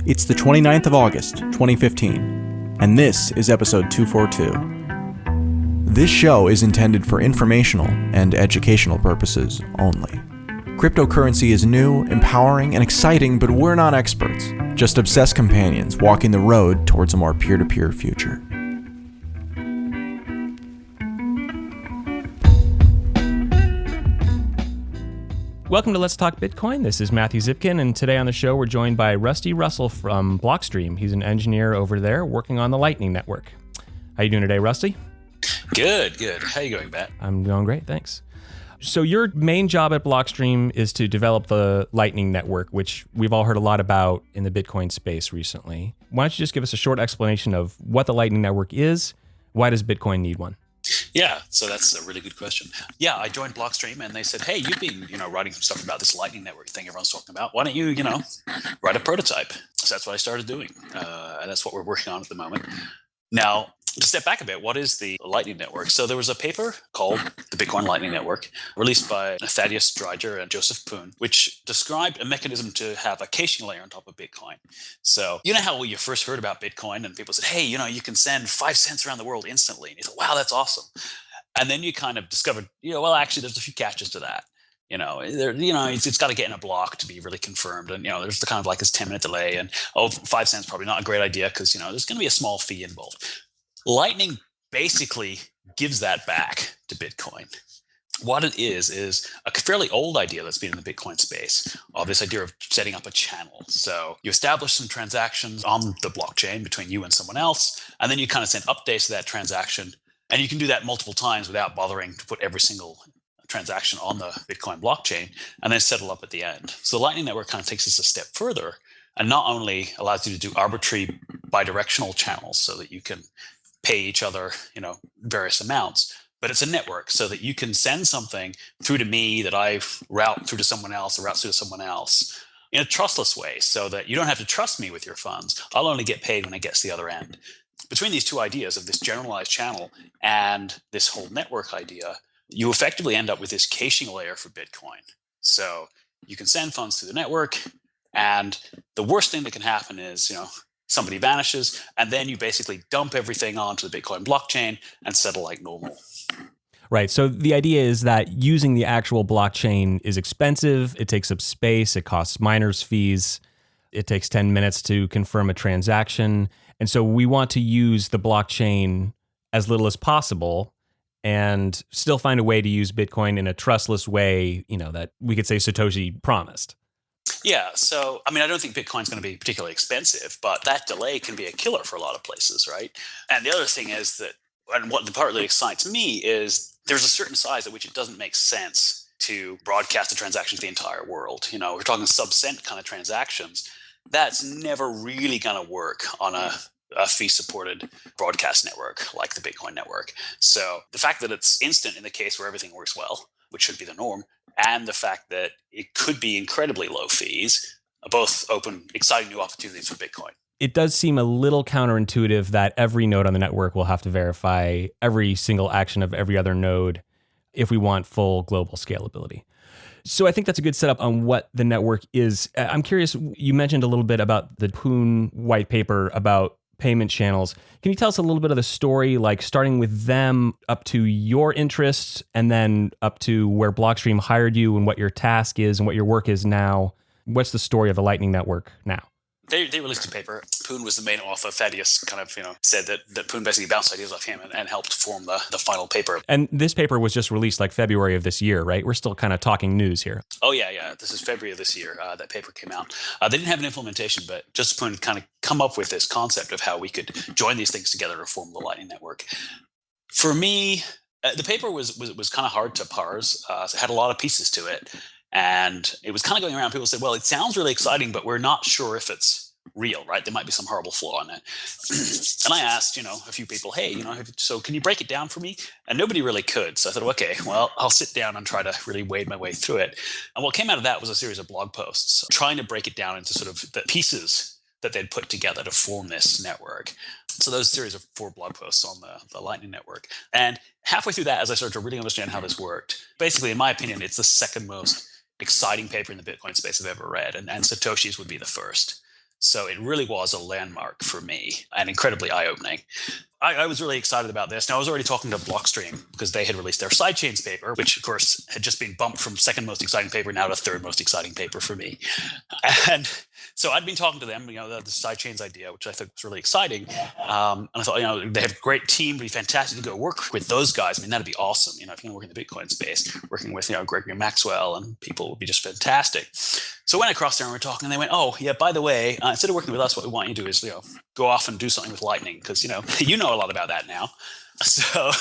It's the 29th of August, 2015, and this is episode 242. This show is intended for informational and educational purposes only. Cryptocurrency is new, empowering, and exciting, but we're not experts, just obsessed companions walking the road towards a more peer-to-peer future. Welcome to Let's Talk Bitcoin. This is Matthew Zipkin, and today on the show we're joined by Rusty Russell from Blockstream. He's an engineer over there working on the Lightning Network. How you doing today, Rusty? Good. How you going, Matt? I'm doing great, thanks. So your main job at Blockstream is to develop the Lightning Network, which we've all heard a lot about in the Bitcoin space recently. Why don't you just give us a short explanation of what the Lightning Network is? Why does Bitcoin need one? Yeah, so that's a really good question. Yeah, I joined Blockstream and they said, hey, you've been, writing some stuff about this Lightning Network thing everyone's talking about. Why don't you, write a prototype? So that's what I started doing. And that's what we're working on at the moment. Now, to step back a bit, what is the Lightning Network? So there was a paper called The Bitcoin Lightning Network, released by Thaddeus Dreiger and Joseph Poon, which described a mechanism to have a caching layer on top of Bitcoin. So you know how you first heard about Bitcoin and people said, hey, you can send 5 cents around the world instantly. And you thought, wow, that's awesome. And then you kind of discovered, well, actually, there's a few catches to that. It's got to get in a block to be really confirmed. And, there's the kind of like this 10-minute delay. And, 5 cents probably not a great idea because, there's going to be a small fee involved. Lightning basically gives that back to Bitcoin. What it is a fairly old idea that's been in the Bitcoin space of this idea of setting up a channel. So you establish some transactions on the blockchain between you and someone else, and then you kind of send updates to that transaction. And you can do that multiple times without bothering to put every single transaction on the Bitcoin blockchain and then settle up at the end. So the Lightning Network kind of takes this a step further and not only allows you to do arbitrary bidirectional channels so that you can pay each other, various amounts, but it's a network so that you can send something through to me that I route through to someone else or routes through to someone else in a trustless way so that you don't have to trust me with your funds. I'll only get paid when it gets to the other end. Between these two ideas of this generalized channel and this whole network idea, you effectively end up with this caching layer for Bitcoin. So you can send funds through the network, and the worst thing that can happen is, somebody vanishes, and then you basically dump everything onto the Bitcoin blockchain and settle like normal. Right. So the idea is that using the actual blockchain is expensive. It takes up space. It costs miners fees. It takes 10 minutes to confirm a transaction. And so we want to use the blockchain as little as possible and still find a way to use Bitcoin in a trustless way, that we could say Satoshi promised. Yeah. So, I don't think Bitcoin's going to be particularly expensive, but that delay can be a killer for a lot of places, right? And the other thing is that, and what the part that excites me is there's a certain size at which it doesn't make sense to broadcast a transaction to the entire world. We're talking sub-cent kind of transactions. That's never really going to work on a fee-supported broadcast network like the Bitcoin network. So the fact that it's instant in the case where everything works well, which should be the norm, and the fact that it could be incredibly low fees, both open exciting new opportunities for Bitcoin. It does seem a little counterintuitive that every node on the network will have to verify every single action of every other node if we want full global scalability. So I think that's a good setup on what the network is. I'm curious, you mentioned a little bit about the Poon white paper about payment channels. Can you tell us a little bit of the story, like starting with them up to your interests and then up to where Blockstream hired you and what your task is and what your work is now? What's the story of the Lightning Network now? They released a paper. Poon was the main author. Thaddeus kind of, said that Poon basically bounced ideas off him and helped form the final paper. And this paper was just released like February of this year, right? We're still kind of talking news here. Oh, yeah. This is February of this year. That paper came out. They didn't have an implementation, but just Poon kind of come up with this concept of how we could join these things together to form the Lightning Network. For me, the paper was kind of hard to parse. It had a lot of pieces to it. And it was kind of going around. People said, well, it sounds really exciting, but we're not sure if it's real, right? There might be some horrible flaw in it. And I asked, a few people, hey, so can you break it down for me? And nobody really could. So I thought, okay, well, I'll sit down and try to really wade my way through it. And what came out of that was a series of blog posts trying to break it down into sort of the pieces that they'd put together to form this network. So those series of 4 blog posts on the Lightning Network. And halfway through that, as I started to really understand how this worked, basically, in my opinion, it's the second most exciting paper in the Bitcoin space I've ever read. And Satoshi's would be the first. So it really was a landmark for me and incredibly eye-opening. I was really excited about this. Now, I was already talking to Blockstream because they had released their sidechains paper, which, of course, had just been bumped from second most exciting paper now to third most exciting paper for me. And so I'd been talking to them, the sidechains idea, which I thought was really exciting. And I thought, they have a great team. It'd be fantastic to go work with those guys. I mean, that'd be awesome. If you're going to work in the Bitcoin space, working with, Gregory Maxwell and people would be just fantastic. So I went across there and we were talking, and they went, "Oh, yeah, by the way, instead of working with us, what we want you to do is, go off and do something with Lightning, because, you know a lot about that now." So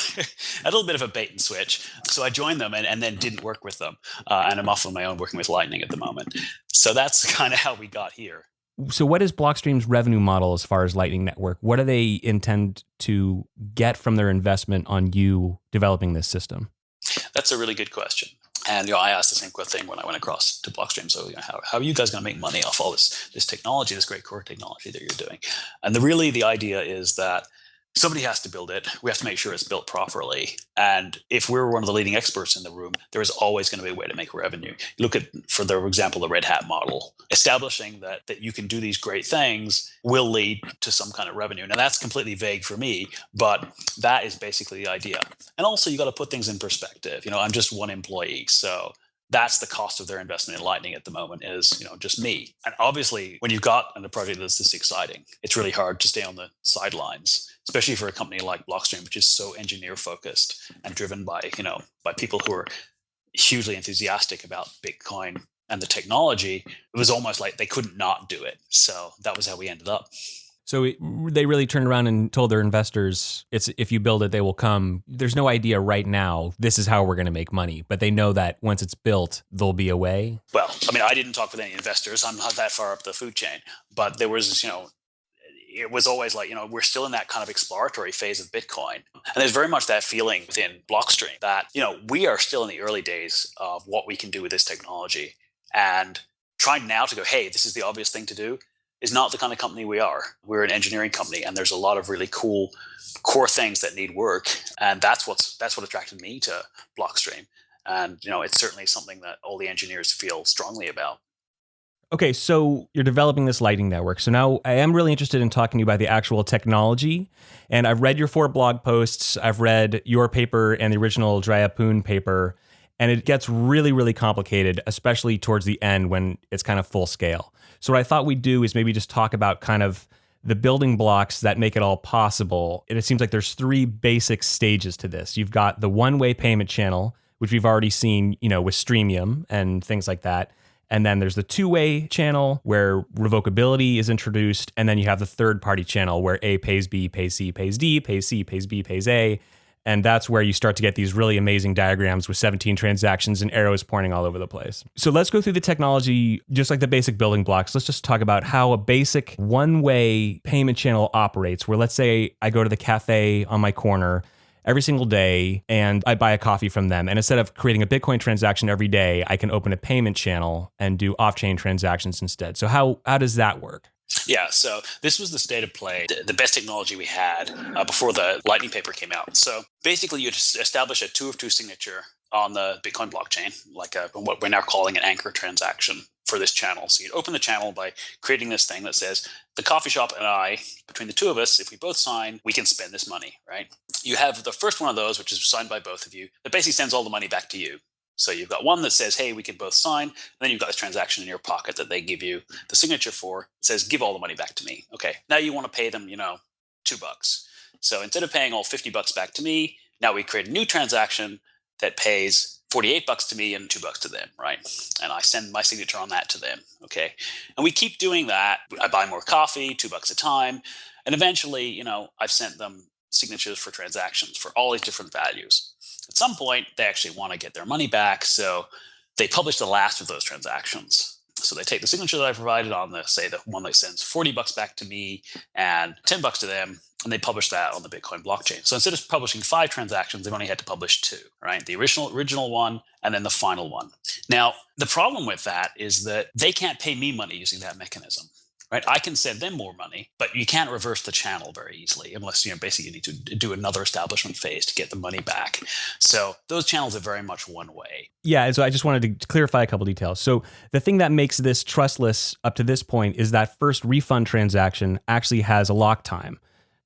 a little bit of a bait and switch. So I joined them and then didn't work with them. And I'm off on my own working with Lightning at the moment. So that's kind of how we got here. So what is Blockstream's revenue model as far as Lightning Network? What do they intend to get from their investment on you developing this system? That's a really good question. And I asked the same thing when I went across to Blockstream. So how are you guys going to make money off all this technology, this great core technology that you're doing? And the idea is that somebody has to build it. We have to make sure it's built properly. And if we're one of the leading experts in the room, there is always going to be a way to make revenue. Look at, for example, the Red Hat model. Establishing that you can do these great things will lead to some kind of revenue. Now, that's completely vague for me, but that is basically the idea. And also, you got to put things in perspective. I'm just one employee. So that's the cost of their investment in Lightning at the moment is, just me. And obviously, when you've got a project that's this exciting, it's really hard to stay on the sidelines, especially for a company like Blockstream, which is so engineer focused and driven by people who are hugely enthusiastic about Bitcoin and the technology. It was almost like they couldn't not do it. So that was how we ended up. So they really turned around and told their investors, if you build it, they will come. There's no idea right now, this is how we're going to make money. But they know that once it's built, there'll be a way. Well, I didn't talk with any investors. I'm not that far up the food chain. But there was, it was always like, we're still in that kind of exploratory phase of Bitcoin. And there's very much that feeling within Blockstream that, we are still in the early days of what we can do with this technology. And trying now to go, hey, this is the obvious thing to do, is not the kind of company we are. We're an engineering company, and there's a lot of really cool core things that need work. And that's what attracted me to Blockstream. And, it's certainly something that all the engineers feel strongly about. Okay, so you're developing this Lightning Network. So now I am really interested in talking to you about the actual technology. And I've read your 4 blog posts. I've read your paper and the original Dryapun paper. And it gets really, really complicated, especially towards the end when it's kind of full scale. So what I thought we'd do is maybe just talk about kind of the building blocks that make it all possible. And it seems like there's 3 basic stages to this. You've got the one-way payment channel, which we've already seen, with Streamium and things like that. And then there's the two-way channel where revocability is introduced. And then you have the third-party channel where A pays B, pays C, pays D, pays C, pays B, pays A. And that's where you start to get these really amazing diagrams with 17 transactions and arrows pointing all over the place. So let's go through the technology, just like the basic building blocks. Let's just talk about how a basic one-way payment channel operates, where let's say I go to the cafe on my corner every single day and I buy a coffee from them. And instead of creating a Bitcoin transaction every day, I can open a payment channel and do off-chain transactions instead. So how does that work? Yeah, so this was the state of play, the best technology we had before the Lightning paper came out. So basically, you just establish a 2 of 2 signature on the Bitcoin blockchain, like what we're now calling an anchor transaction for this channel. So you'd open the channel by creating this thing that says, the coffee shop and I, between the 2 of us, if we both sign, we can spend this money, right? You have the first one of those, which is signed by both of you, that basically sends all the money back to you. So you've got one that says, hey, we can both sign. And then you've got this transaction in your pocket that they give you the signature for. It says, give all the money back to me. Okay, now you want to pay them, $2. So instead of paying all $50 back to me, now we create a new transaction that pays $48 to me and $2 to them, right? And I send my signature on that to them, okay? And we keep doing that. I buy more coffee, $2 a time. And eventually, I've sent them signatures for transactions for all these different values. At some point, they actually want to get their money back, so they publish the last of those transactions. So they take the signature that I provided on the one that sends $40 back to me and $10 to them, and they publish that on the Bitcoin blockchain. So instead of publishing 5 transactions, they've only had to publish 2, right? The original one and then the final one. Now, the problem with that is that they can't pay me money using that mechanism. right? I can send them more money, but you can't reverse the channel very easily unless, basically you need to do another establishment phase to get the money back. So those channels are very much one way. Yeah, and so I just wanted to clarify a couple details. So the thing that makes this trustless up to this point is that first refund transaction actually has a lock time.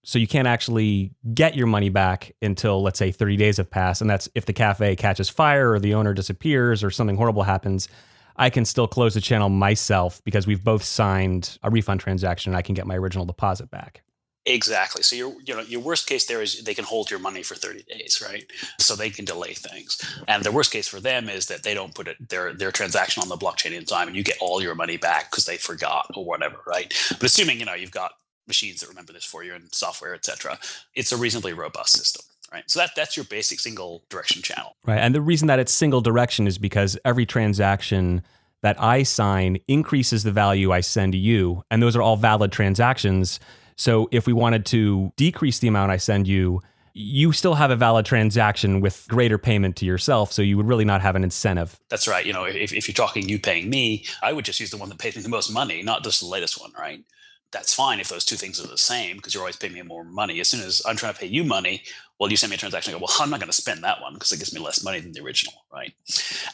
So you can't actually get your money back until, let's say, 30 days have passed. And that's if the cafe catches fire or the owner disappears or something horrible happens. I can still close the channel myself because we've both signed a refund transaction and I can get my original deposit back. Exactly. So your worst case there is they can hold your money for 30 days, right? So they can delay things. And the worst case for them is that they don't put their transaction on the blockchain in time and you get all your money back because they forgot or whatever, right? But assuming, you've got machines that remember this for you and software, et cetera, it's a reasonably robust system. Right. So that's your basic single direction channel. Right. And the reason that it's single direction is because every transaction that I sign increases the value I send to you. And those are all valid transactions. So if we wanted to decrease the amount I send you, you still have a valid transaction with greater payment to yourself. So you would really not have an incentive. That's right. If you're talking you paying me, I would just use the one that pays me the most money, not just the latest one, right? That's fine if those two things are the same because you're always paying me more money. As soon as I'm trying to pay you money, well, you send me a transaction, I go, well, I'm not going to spend that one because it gives me less money than the original, right?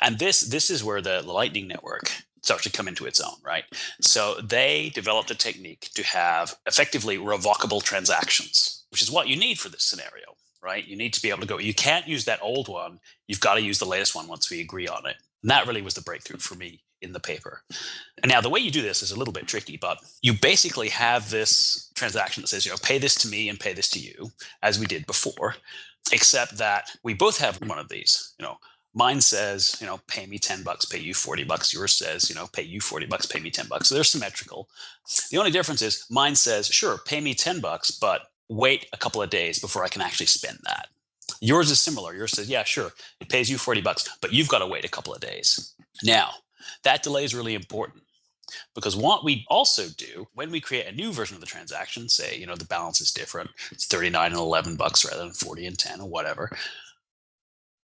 And this is where the Lightning Network starts to come into its own, right? So they developed a technique to have effectively revocable transactions, which is what you need for this scenario, right? You need to be able to go, you can't use that old one. You've got to use the latest one once we agree on it. And that really was the breakthrough for me in the paper. And now the way you do this is a little bit tricky, but you basically have this transaction that says, pay this to me and pay this to you, as we did before, except that we both have one of these. Mine says, pay me $10, pay you $40. Yours says, pay you $40, pay me $10. So they're symmetrical. The only difference is mine says, sure, pay me $10, but wait a couple of days before I can actually spend that. Yours is similar. Yours says, yeah, sure, it pays you $40, but you've got to wait a couple of days. Now, that delay is really important because what we also do when we create a new version of the transaction, say, the balance is different. It's 39 and $11 rather than 40 and 10 or whatever.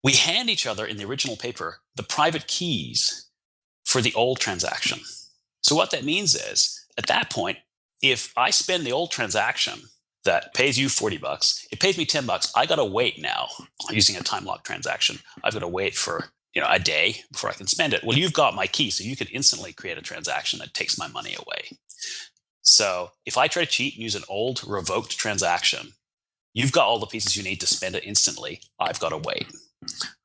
We hand each other in the original paper the private keys for the old transaction. So what that means is at that point, if I spend the old transaction that pays you $40, it pays me $10. I got to wait now using a time lock transaction. I've got to wait for a day before I can spend it. Well, you've got my key, so you can instantly create a transaction that takes my money away. So if I try to cheat and use an old revoked transaction, you've got all the pieces you need to spend it instantly. I've got to wait.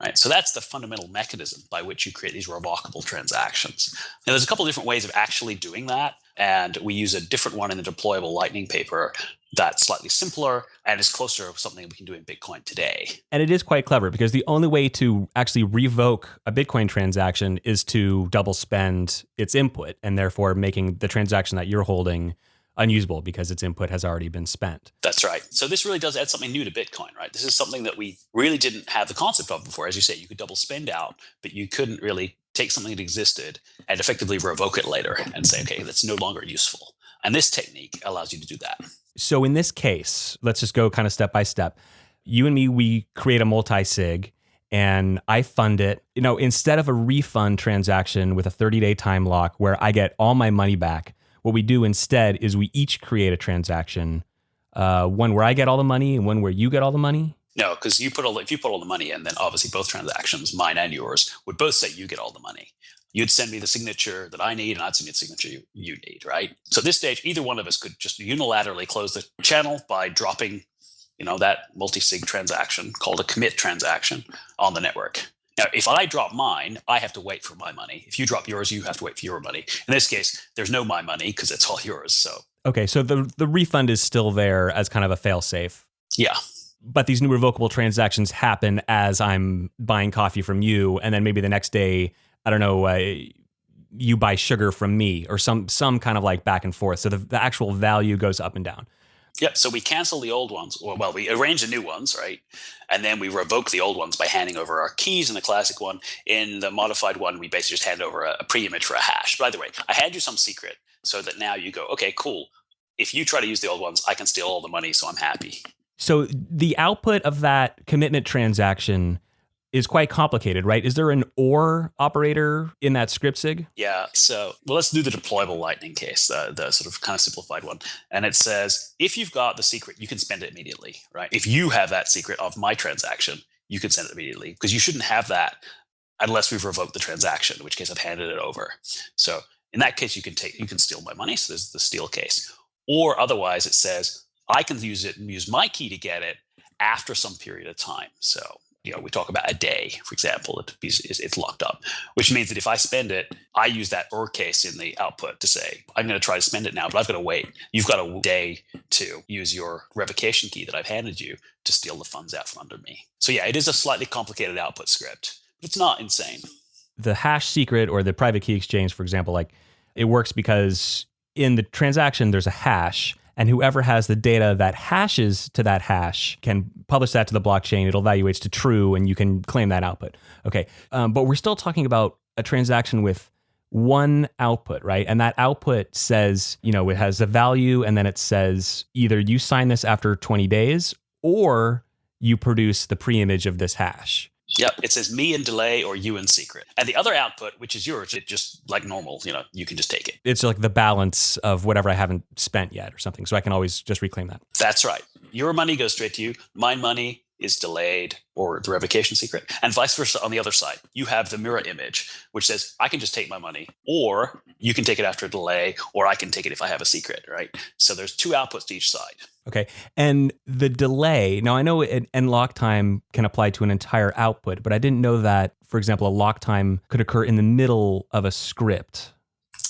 Right. So that's the fundamental mechanism by which you create these revocable transactions. Now, there's a couple of different ways of actually doing that. And we use a different one in the deployable Lightning paper that's slightly simpler and is closer to something we can do in Bitcoin today. And it is quite clever because the only way to actually revoke a Bitcoin transaction is to double spend its input and therefore making the transaction that you're holding unusable because its input has already been spent. That's right. So this really does add something new to Bitcoin, right? This is something that we really didn't have the concept of before. As you say, you could double spend out, but you couldn't really take something that existed and effectively revoke it later and say, okay, that's no longer useful. And this technique allows you to do that. So in this case, let's just go kind of step by step. You and me, we create a multi-sig and I fund it. Instead of a refund transaction with a 30-day time lock where I get all my money back, what we do instead is we each create a transaction, one where I get all the money and one where you get all the money. No, because if you put all the money in, then obviously both transactions, mine and yours, would both say you get all the money. You'd send me the signature that I need, and I'd send you the signature you need, right? So at this stage, either one of us could just unilaterally close the channel by dropping, that multi-sig transaction called a commit transaction on the network. Now, if I drop mine, I have to wait for my money. If you drop yours, you have to wait for your money. In this case, there's no my money because it's all yours. So okay, so the refund is still there as kind of a fail-safe. Yeah. But these new revocable transactions happen as I'm buying coffee from you, and then maybe the next day, I don't know, you buy sugar from me or some kind of like back and forth. So the actual value goes up and down. Yeah, so we cancel the old ones, we arrange the new ones, right? And then we revoke the old ones by handing over our keys in the classic one. In the modified one, we basically just hand over a pre-image for a hash. By the way, I had you some secret so that now you go, okay, cool. If you try to use the old ones, I can steal all the money, so I'm happy. So the output of that commitment transaction, is quite complicated, right? Is there an or operator in that script sig? Yeah. So, well, let's do the deployable Lightning case, the sort of kind of simplified one. And it says, if you've got the secret, you can spend it immediately, right? If you have that secret of my transaction, you can send it immediately, because you shouldn't have that unless we've revoked the transaction, in which case I've handed it over. So in that case, you can steal my money. So there's the steal case. Or otherwise, it says I can use my key to get it after some period of time. So we talk about a day, for example, it's locked up, which means that if I spend it, I use that or case in the output to say, I'm going to try to spend it now, but I've got to wait. You've got a day to use your revocation key that I've handed you to steal the funds out from under me. So yeah, it is a slightly complicated output script, but it's not insane. The hash secret or the private key exchange, for example, like it works because in the transaction, there's a hash, and whoever has the data that hashes to that hash can publish that to the blockchain. It evaluates to true, and you can claim that output. Okay, but we're still talking about a transaction with one output, right? And that output says, it has a value, and then it says either you sign this after 20 days or you produce the pre-image of this hash. Yep, it says me in delay or you in secret. And the other output, which is yours, it just like normal, you can just take it. It's like the balance of whatever I haven't spent yet or something. So I can always just reclaim that. That's right. Your money goes straight to you. My money is delayed or the revocation secret. And vice versa on the other side. You have the mirror image, which says I can just take my money, or you can take it after a delay, or I can take it if I have a secret, right? So there's two outputs to each side. Okay. And the delay, now I know and lock time can apply to an entire output, but I didn't know that, for example, a lock time could occur in the middle of a script.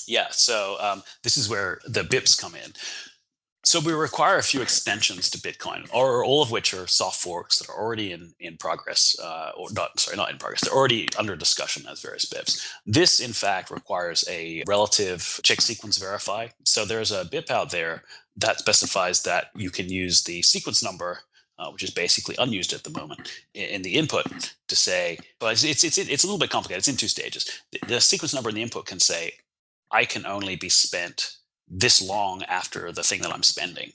Yeah. So this is where the BIPs come in. So we require a few extensions to Bitcoin, or all of which are soft forks that are already in progress, not in progress. They're already under discussion as various BIPs. This, in fact, requires a relative check sequence verify. So there's a BIP out there that specifies that you can use the sequence number, which is basically unused at the moment, in the input to say, but it's a little bit complicated. It's in two stages. The sequence number in the input can say, I can only be spent this long after the thing that I'm spending,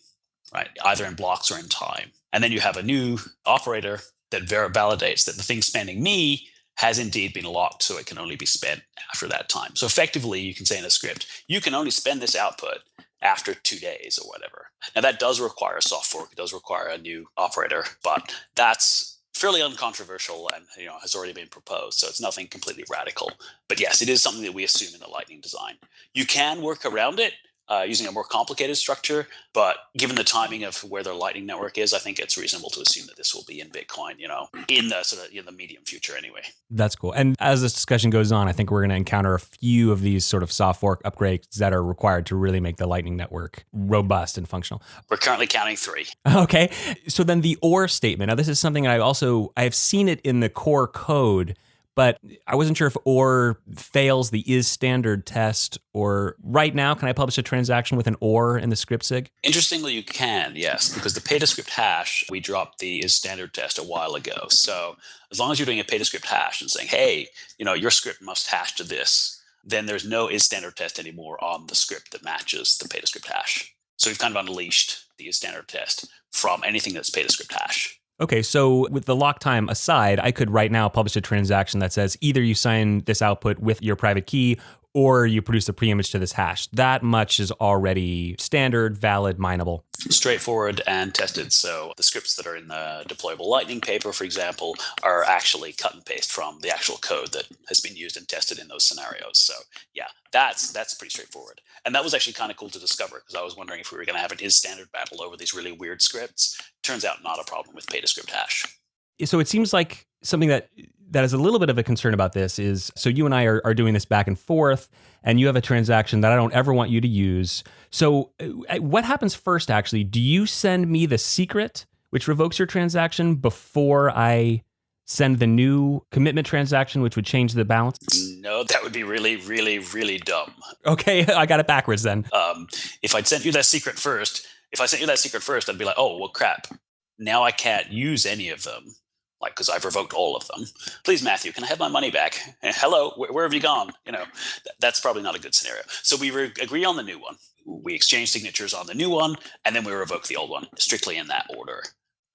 right? Either in blocks or in time. And then you have a new operator that validates that the thing spending me has indeed been locked, so it can only be spent after that time. So effectively, you can say in a script, you can only spend this output after 2 days or whatever. Now that does require a soft fork. It does require a new operator, but that's fairly uncontroversial and has already been proposed. So it's nothing completely radical. But yes, it is something that we assume in the Lightning design. You can work around it using a more complicated structure, but given the timing of where their Lightning network is, I think it's reasonable to assume that this will be in Bitcoin, in the sort of the medium future anyway. That's cool. And as this discussion goes on, I think we're going to encounter a few of these sort of soft fork upgrades that are required to really make the Lightning network robust and functional. We're currently counting 3. Okay. So then the or statement. Now this is something I've seen it in the core code, but I wasn't sure if or fails the is standard test, or right now, can I publish a transaction with an or in the script sig? Interestingly, you can, yes, because the pay to script hash, we dropped the is standard test a while ago. So as long as you're doing a pay to script hash and saying, hey, your script must hash to this, then there's no is standard test anymore on the script that matches the pay to script hash. So we've kind of unleashed the is standard test from anything that's pay to script hash. Okay, so with the lock time aside, I could right now publish a transaction that says either you sign this output with your private key or you produce a pre-image to this hash. That much is already standard, valid, mineable. Straightforward and tested. So the scripts that are in the deployable Lightning paper, for example, are actually cut and paste from the actual code that has been used and tested in those scenarios. So yeah, that's pretty straightforward. And that was actually kind of cool to discover, because I was wondering if we were going to have an is standard battle over these really weird scripts. Turns out not a problem with pay to script hash. So it seems like something that is a little bit of a concern about this is, so you and I are doing this back and forth, and you have a transaction that I don't ever want you to use. So what happens first, actually? Do you send me the secret, which revokes your transaction, before I send the new commitment transaction, which would change the balance? No, that would be really, really, really dumb. Okay, I got it backwards then. If I'd sent you that secret first, I'd be like, oh, well, crap. Now I can't use any of them, because I've revoked all of them. Please, Matthew, can I have my money back? Hello, where have you gone? That's probably not a good scenario. So we agree on the new one. We exchange signatures on the new one, and then we revoke the old one, strictly in that order.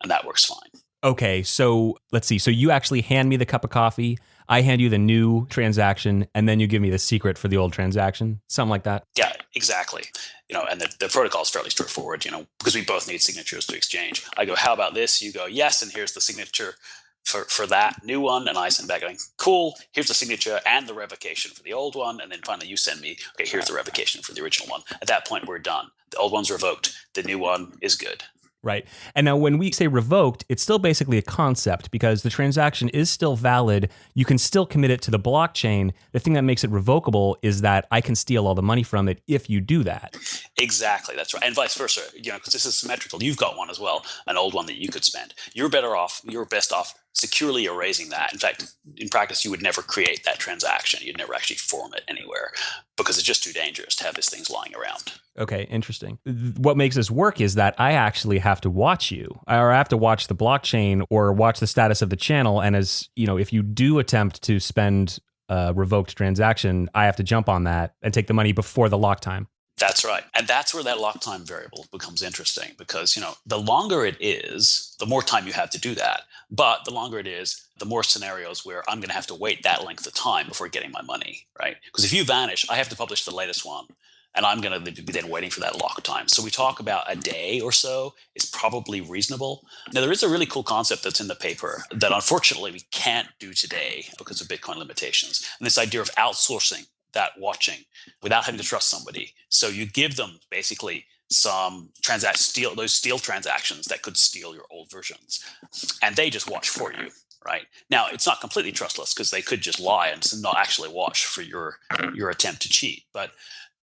And that works fine. Okay, so let's see. So you actually hand me the cup of coffee, I hand you the new transaction, and then you give me the secret for the old transaction, something like that. Yeah, exactly. And the protocol is fairly straightforward, because we both need signatures to exchange. I go, how about this? You go, yes, and here's the signature for that new one. And I send back going, cool, here's the signature and the revocation for the old one. And then finally you send me, okay, here's the revocation for the original one. At that point, we're done. The old one's revoked. The new one is good. Right. And now when we say revoked, it's still basically a concept because the transaction is still valid. You can still commit it to the blockchain. The thing that makes it revocable is that I can steal all the money from it if you do that. Exactly. That's right. And vice versa, because this is symmetrical. You've got one as well, an old one that you could spend. You're best off securely erasing that. In fact, in practice, you would never create that transaction. You'd never actually form it anywhere because it's just too dangerous to have these things lying around. Okay, interesting. What makes this work is that I actually have to watch you, or I have to watch the blockchain or watch the status of the channel. And as if you do attempt to spend a revoked transaction, I have to jump on that and take the money before the lock time. That's right. And that's where that lock time variable becomes interesting because, the longer it is, the more time you have to do that. But the longer it is, the more scenarios where I'm going to have to wait that length of time before getting my money, right? Because if you vanish, I have to publish the latest one. And I'm going to be then waiting for that lock time. So we talk about a day or so is probably reasonable. Now, there is a really cool concept that's in the paper that unfortunately we can't do today because of Bitcoin limitations. And this idea of outsourcing that watching without having to trust somebody. So you give them basically some steal transactions that could steal your old versions. And they just watch for you. Right. Now, it's not completely trustless because they could just lie and not actually watch for your attempt to cheat. But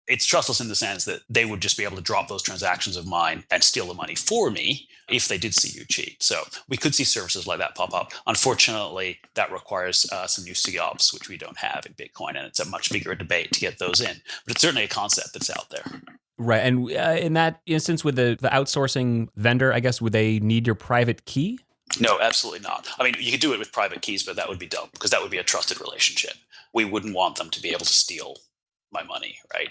it's trustless in the sense that they would just be able to drop those transactions of mine and steal the money for me if they did see you cheat. So we could see services like that pop up. Unfortunately, that requires some new COPs, which we don't have in Bitcoin, and it's a much bigger debate to get those in. But it's certainly a concept that's out there. Right. And in that instance with the outsourcing vendor, I guess, would they need your private key? No, absolutely not. I mean, you could do it with private keys, but that would be dumb because that would be a trusted relationship. We wouldn't want them to be able to steal my money, right?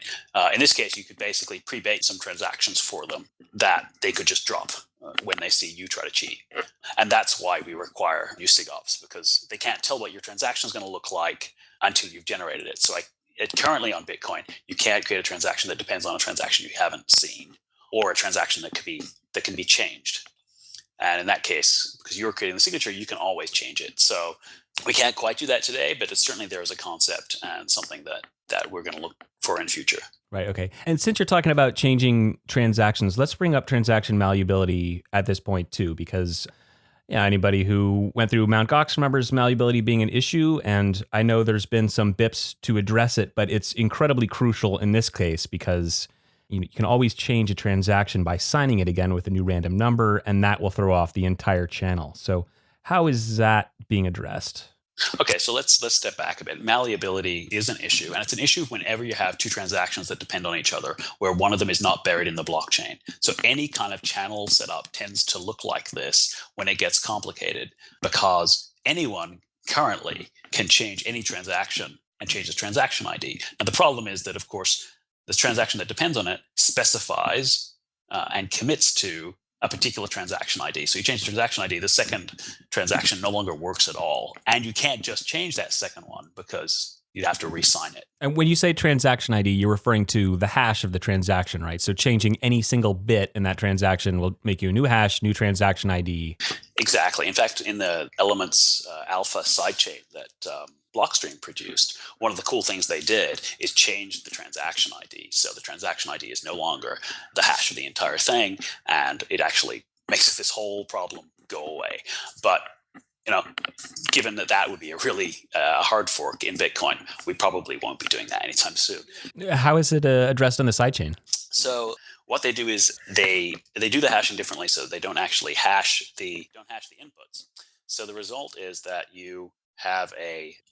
In this case, you could basically pre-bait some transactions for them that they could just drop when they see you try to cheat. And that's why we require new SIGOPs because they can't tell what your transaction is going to look like until you've generated it. So currently on Bitcoin, you can't create a transaction that depends on a transaction you haven't seen or a transaction that can be changed. And in that case, because you're creating the signature, you can always change it. So we can't quite do that today, but it's certainly there as a concept and something that we're going to look for in future. Right. Okay. And since you're talking about changing transactions, let's bring up transaction malleability at this point too, because anybody who went through Mt. Gox remembers malleability being an issue. And I know there's been some BIPs to address it, but it's incredibly crucial in this case because you can always change a transaction by signing it again with a new random number, and that will throw off the entire channel. So how is that being addressed? Okay, so let's step back a bit. Malleability is an issue, and it's an issue whenever you have two transactions that depend on each other, where one of them is not buried in the blockchain. So any kind of channel setup tends to look like this when it gets complicated, because anyone currently can change any transaction and change the transaction ID. Now, the problem is that, of course, this transaction that depends on it specifies and commits to a particular transaction ID. So you change the transaction ID, the second transaction no longer works at all. And you can't just change that second one because you'd have to re-sign it. And when you say transaction ID, you're referring to the hash of the transaction, right? So changing any single bit in that transaction will make you a new hash, new transaction ID. Exactly. In fact, in the Elements Alpha sidechain that Blockstream produced, one of the cool things they did is change the transaction ID. So the transaction ID is no longer the hash of the entire thing, and it actually makes this whole problem go away. But given that would be a really hard fork in Bitcoin, we probably won't be doing that anytime soon. How is it addressed on the sidechain? So what they do is they do the hashing differently, so they don't actually hash the inputs. So the result is that you have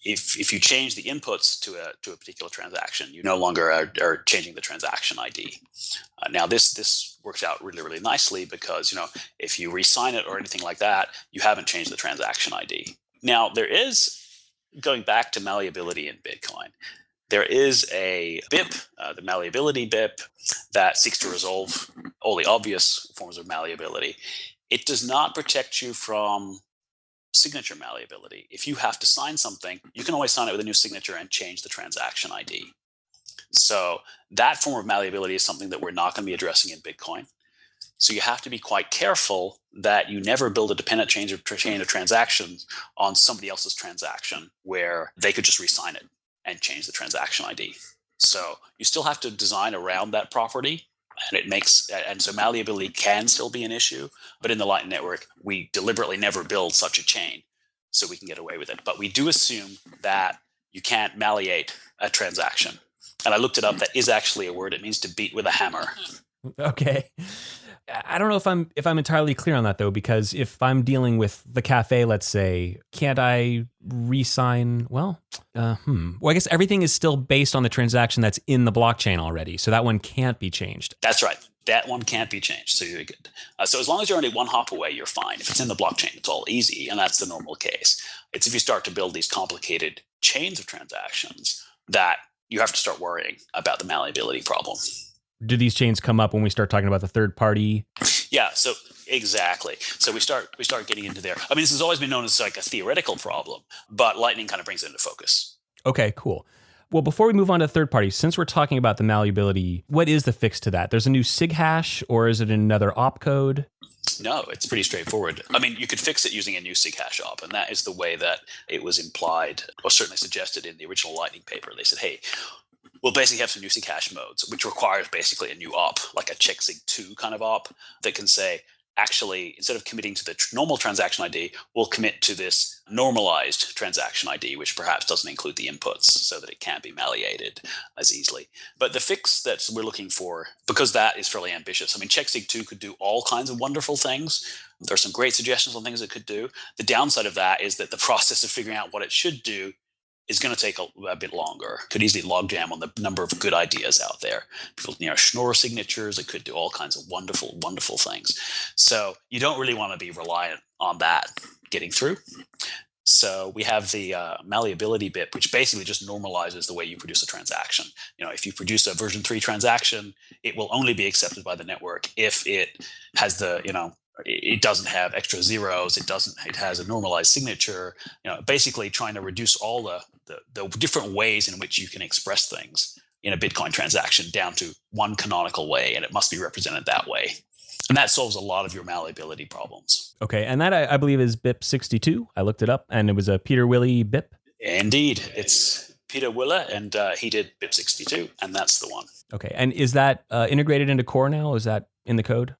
if you change the inputs to a particular transaction, you no longer are changing the transaction ID. Now this works out really, really nicely because if you re-sign it or anything like that, you haven't changed the transaction ID. Now there is, going back to malleability in Bitcoin, there is a BIP, the malleability BIP, that seeks to resolve all the obvious forms of malleability. It does not protect you from signature malleability. If you have to sign something, you can always sign it with a new signature and change the transaction ID. So that form of malleability is something that we're not going to be addressing in Bitcoin. So you have to be quite careful that you never build a dependent chain of transactions on somebody else's transaction where they could just re-sign it and change the transaction ID. So you still have to design around that property, and so malleability can still be an issue. But in the Lightning Network, we deliberately never build such a chain so we can get away with it. But we do assume that you can't malleate a transaction. And I looked it up. That is actually a word. It means to beat with a hammer. Okay. I don't know if I'm entirely clear on that, though, because if I'm dealing with the cafe, let's say, can't I re-sign? Well, I guess everything is still based on the transaction that's in the blockchain already. So that one can't be changed. That's right. That one can't be changed. So you're good. So as long as you're only one hop away, you're fine. If it's in the blockchain, it's all easy. And that's the normal case. It's if you start to build these complicated chains of transactions that you have to start worrying about the malleability problem. Do these chains come up when we start talking about the third party? Yeah, so exactly. So we start getting into there. I mean, this has always been known as like a theoretical problem, but Lightning kind of brings it into focus. Okay, cool. Well, before we move on to third party, since we're talking about the malleability, what is the fix to that? There's a new SIG hash, or is it another opcode? No, it's pretty straightforward. I mean, you could fix it using a new SIG hash op, and that is the way that it was implied, or certainly suggested in the original Lightning paper. They said, hey, we'll basically have some new SIG hash modes, which requires basically a new op, like a checksig2 kind of op that can say, actually, instead of committing to the normal transaction ID, we'll commit to this normalized transaction ID, which perhaps doesn't include the inputs so that it can't be malleated as easily. But the fix that we're looking for, because that is fairly ambitious, I mean, checksig2 could do all kinds of wonderful things. There are some great suggestions on things it could do. The downside of that is that the process of figuring out what it should do is going to take a bit longer. Could easily logjam on the number of good ideas out there. People, Schnorr signatures, it could do all kinds of wonderful, wonderful things. So you don't really want to be reliant on that getting through. So we have the malleability bit, which basically just normalizes the way you produce a transaction. If you produce a version 3 transaction, it will only be accepted by the network if it has it doesn't have extra zeros. It has a normalized signature. Basically trying to reduce all the different ways in which you can express things in a Bitcoin transaction down to one canonical way, and it must be represented that way. And that solves a lot of your malleability problems. Okay, and that I believe is BIP 62. I looked it up, and it was a Peter Willey BIP. Indeed, it's Peter Wille, and he did BIP 62, and that's the one. Okay, and is that integrated into Core now? Is that in the code?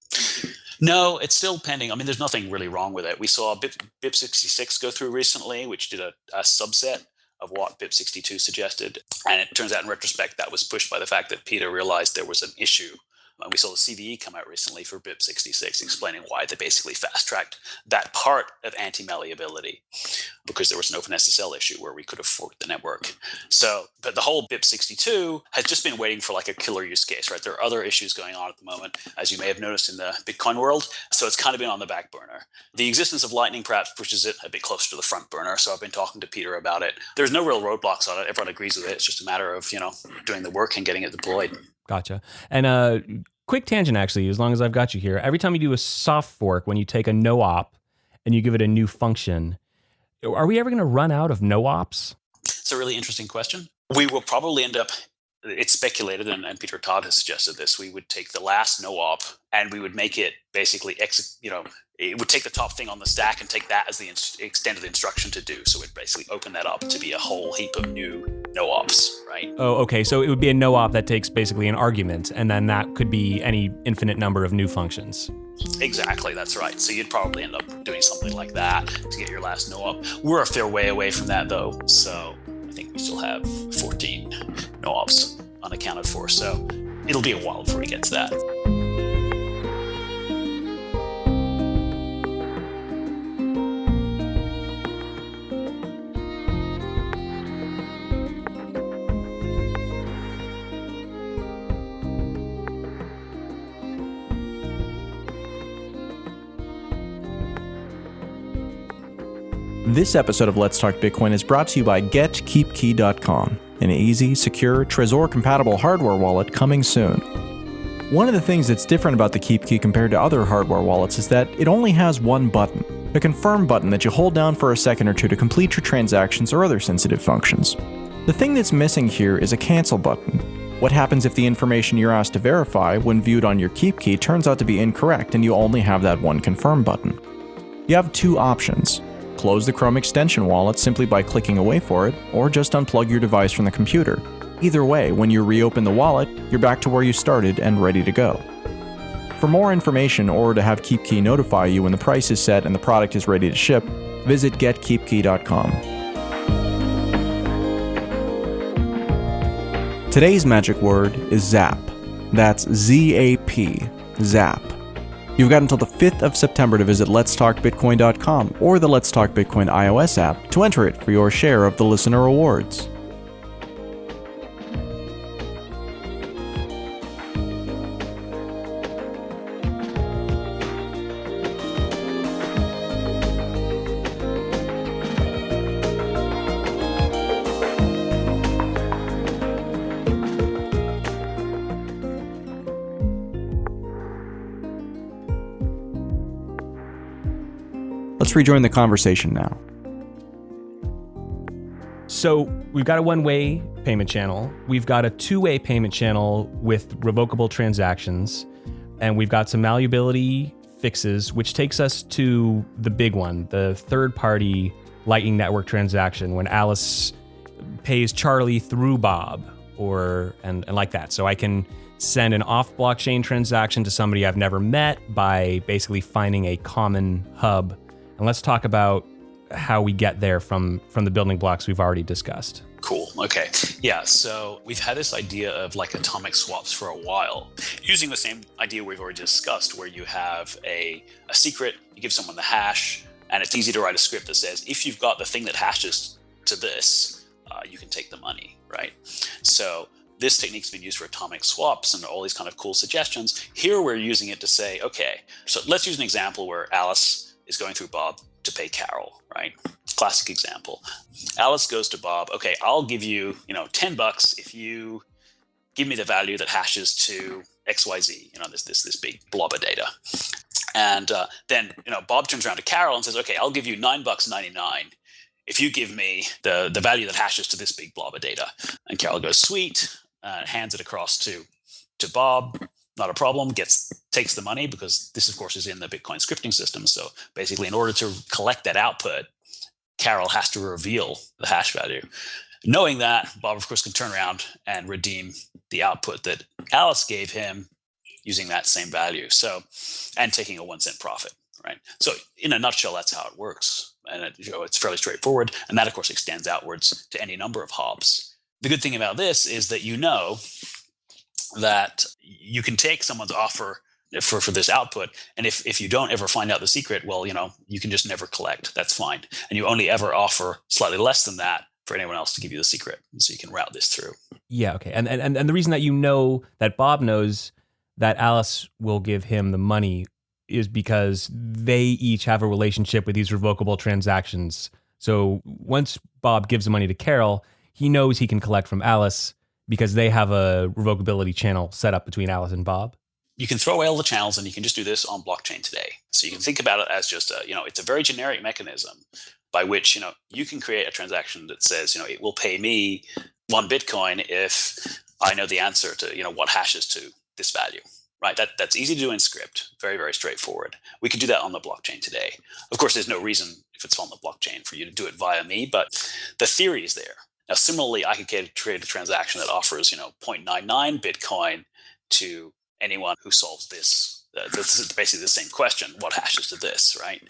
No, it's still pending. I mean, there's nothing really wrong with it. We saw BIP 66 go through recently, which did a subset of what BIP 62 suggested. And it turns out in retrospect that was pushed by the fact that Peter realized there was an issue. And we saw the CVE come out recently for BIP 66 explaining why they basically fast-tracked that part of anti-malleability because there was an OpenSSL issue where we could have forked the network. But the whole BIP 62 has just been waiting for like a killer use case, right? There are other issues going on at the moment, as you may have noticed in the Bitcoin world. So it's kind of been on the back burner. The existence of Lightning perhaps pushes it a bit closer to the front burner. So I've been talking to Peter about it. There's no real roadblocks on it. Everyone agrees with it. It's just a matter of, doing the work and getting it deployed. Gotcha. And quick tangent, actually, as long as I've got you here. Every time you do a soft fork, when you take a no-op and you give it a new function, are we ever going to run out of no-ops? It's a really interesting question. We will probably end up, it's speculated, and Peter Todd has suggested this, we would take the last no-op and we would make it basically, it would take the top thing on the stack and take that as the extended instruction to do. So it basically open that up to be a whole heap of new no-ops, right? Oh, okay. So it would be a no-op that takes basically an argument, and then that could be any infinite number of new functions. Exactly, that's right. So you'd probably end up doing something like that to get your last no-op. We're a fair way away from that, though. So I think we still have 14 no-ops unaccounted for. So it'll be a while before we get to that. This episode of Let's Talk Bitcoin is brought to you by GetKeepKey.com, an easy, secure, Trezor-compatible hardware wallet coming soon. One of the things that's different about the Keep Key compared to other hardware wallets is that it only has one button, a confirm button that you hold down for a second or two to complete your transactions or other sensitive functions. The thing that's missing here is a cancel button. What happens if the information you're asked to verify when viewed on your Keep Key turns out to be incorrect and you only have that one confirm button? You have two options. Close the Chrome extension wallet simply by clicking away for it, or just unplug your device from the computer. Either way, when you reopen the wallet, you're back to where you started and ready to go. For more information or to have KeepKey notify you when the price is set and the product is ready to ship, visit getkeepkey.com. Today's magic word is ZAP. That's Z-A-P, ZAP. You've got until the 5th of September to visit letstalkbitcoin.com or the Let's Talk Bitcoin iOS app to enter it for your share of the listener rewards. Let's rejoin the conversation now. So we've got a one-way payment channel. We've got a two-way payment channel with revocable transactions. And we've got some malleability fixes, which takes us to the big one, the third-party Lightning Network transaction when Alice pays Charlie through Bob and like that. So I can send an off-blockchain transaction to somebody I've never met by basically finding a common hub. And let's talk about how we get there from the building blocks we've already discussed. Cool. Okay. Yeah. So we've had this idea of like atomic swaps for a while, using the same idea we've already discussed, where you have a secret, you give someone the hash, and it's easy to write a script that says, if you've got the thing that hashes to this, you can take the money, right? So this technique's been used for atomic swaps and all these kind of cool suggestions. Here we're using it to say, okay, so let's use an example where Alice is going through Bob to pay Carol, right? Classic example. Alice goes to Bob, okay, I'll give you, $10 if you give me the value that hashes to XYZ, this big blob of data. And then, Bob turns around to Carol and says, okay, I'll give you $9.99 if you give me the value that hashes to this big blob of data. And Carol goes, sweet, hands it across to Bob. Not a problem, takes the money, because this, of course, is in the Bitcoin scripting system. So basically, in order to collect that output, Carol has to reveal the hash value. Knowing that, Bob, of course, can turn around and redeem the output that Alice gave him using that same value. So, and taking a 1 cent profit, right? So in a nutshell, that's how it works. And it's fairly straightforward. And that, of course, extends outwards to any number of hops. The good thing about this is that that you can take someone's offer for this output, and if you don't ever find out the secret, well, you can just never collect. That's fine, and you only ever offer slightly less than that for anyone else to give you the secret, so you can route this through. Yeah, okay, and the reason that that Bob knows that Alice will give him the money is because they each have a relationship with these revocable transactions. So once Bob gives the money to Carol, he knows he can collect from Alice, because they have a revocability channel set up between Alice and Bob. You can throw away all the channels, and you can just do this on blockchain today. So you can think about it as just it's a very generic mechanism by which, you can create a transaction that says, it will pay me 1 Bitcoin if I know the answer to, what hashes to this value, right? That's easy to do in script, very, very straightforward. We can do that on the blockchain today. Of course, there's no reason if it's on the blockchain for you to do it via me, but the theory is there. Now, similarly, I could create a transaction that offers, 0.99 Bitcoin to anyone who solves this. This is basically the same question: what hashes to this, right?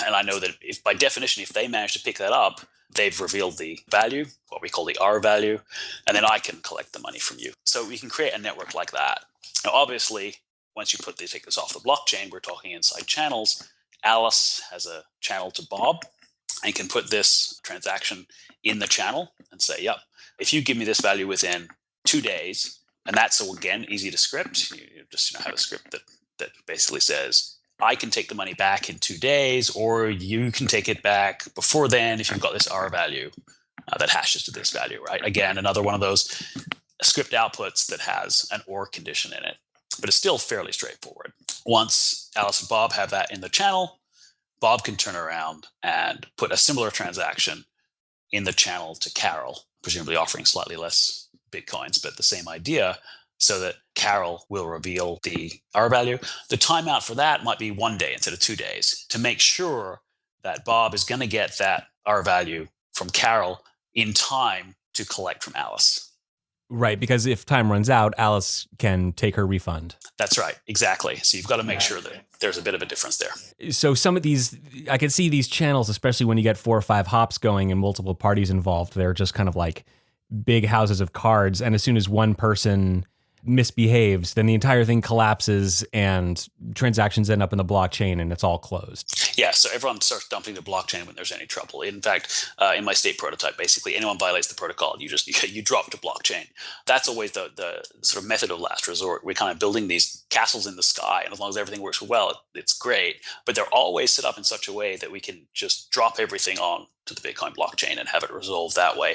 And I know that if, by definition, if they manage to pick that up, they've revealed the value, what we call the R value, and then I can collect the money from you. So we can create a network like that. Now, obviously, once you take this off the blockchain, we're talking inside channels. Alice has a channel to Bob, and can put this transaction in the channel and say, yep, if you give me this value within 2 days, and that's, so again, easy to script. You just have a script that basically says, I can take the money back in 2 days, or you can take it back before then if you've got this R value that hashes to this value, right? Again, another one of those script outputs that has an OR condition in it. but it's still fairly straightforward. Once Alice and Bob have that in the channel, Bob can turn around and put a similar transaction in the channel to Carol, presumably offering slightly less Bitcoins, but the same idea, so that Carol will reveal the R value. The timeout for that might be 1 day instead of 2 days to make sure that Bob is going to get that R value from Carol in time to collect from Alice. Right, because if time runs out, Alice can take her refund. That's right, exactly. So you've got to make sure that there's a bit of a difference there. So some of these, I can see these channels, especially when you get 4 or 5 hops going and multiple parties involved, they're just kind of like big houses of cards. And as soon as one person misbehaves, then the entire thing collapses and transactions end up in the blockchain and it's all closed. Yeah, so everyone starts dumping the blockchain when there's any trouble. In fact, in my state prototype, basically anyone violates the protocol, you drop to blockchain. That's always the sort of method of last resort. We're kind of building these castles in the sky, and as long as everything works well, it's great. But they're always set up in such a way that we can just drop everything on to the Bitcoin blockchain and have it resolved that way,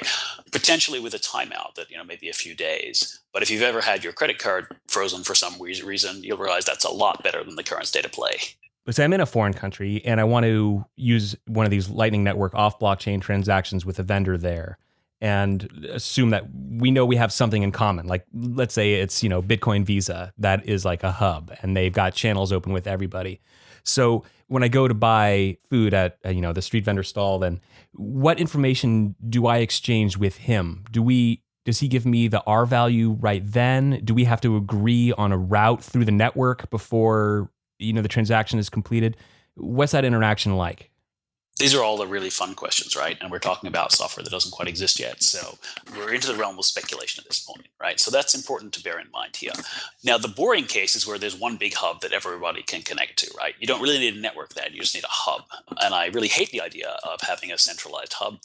potentially with a timeout that maybe a few days. But if you've ever had your credit card frozen for some reason, you'll realize that's a lot better than the current state of play. But say I'm in a foreign country and I want to use one of these Lightning Network off-blockchain transactions with a vendor there, and assume that we know we have something in common. Like, let's say it's, Bitcoin Visa, that is like a hub, and they've got channels open with everybody. So when I go to buy food at, the street vendor stall, then what information do I exchange with him? Does he give me the R value right then? Do we have to agree on a route through the network before, the transaction is completed? What's that interaction like? These are all the really fun questions, right? And we're talking about software that doesn't quite exist yet. So we're into the realm of speculation at this point, right? So that's important to bear in mind here. Now, the boring case is where there's one big hub that everybody can connect to, right? You don't really need a network then. You just need a hub. And I really hate the idea of having a centralized hub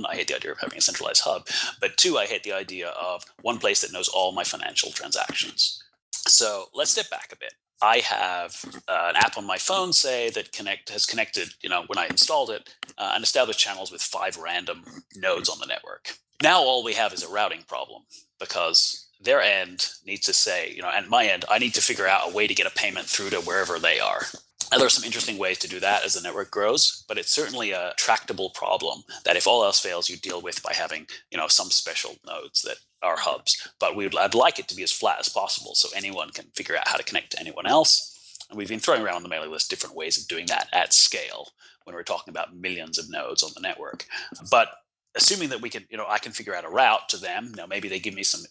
I hate the idea of having a centralized hub. But 2, I hate the idea of one place that knows all my financial transactions. So let's step back a bit. I have an app on my phone, say, that has connected, when I installed it, and established channels with 5 random nodes on the network. Now all we have is a routing problem, because their end needs to say, and my end, I need to figure out a way to get a payment through to wherever they are. Now, there are some interesting ways to do that as the network grows, but it's certainly a tractable problem that if all else fails, you deal with by having, some special nodes that are hubs. But I'd like it to be as flat as possible so anyone can figure out how to connect to anyone else. And we've been throwing around on the mailing list different ways of doing that at scale when we're talking about millions of nodes on the network. But assuming that we can, I can figure out a route to them. Now, maybe they give me some,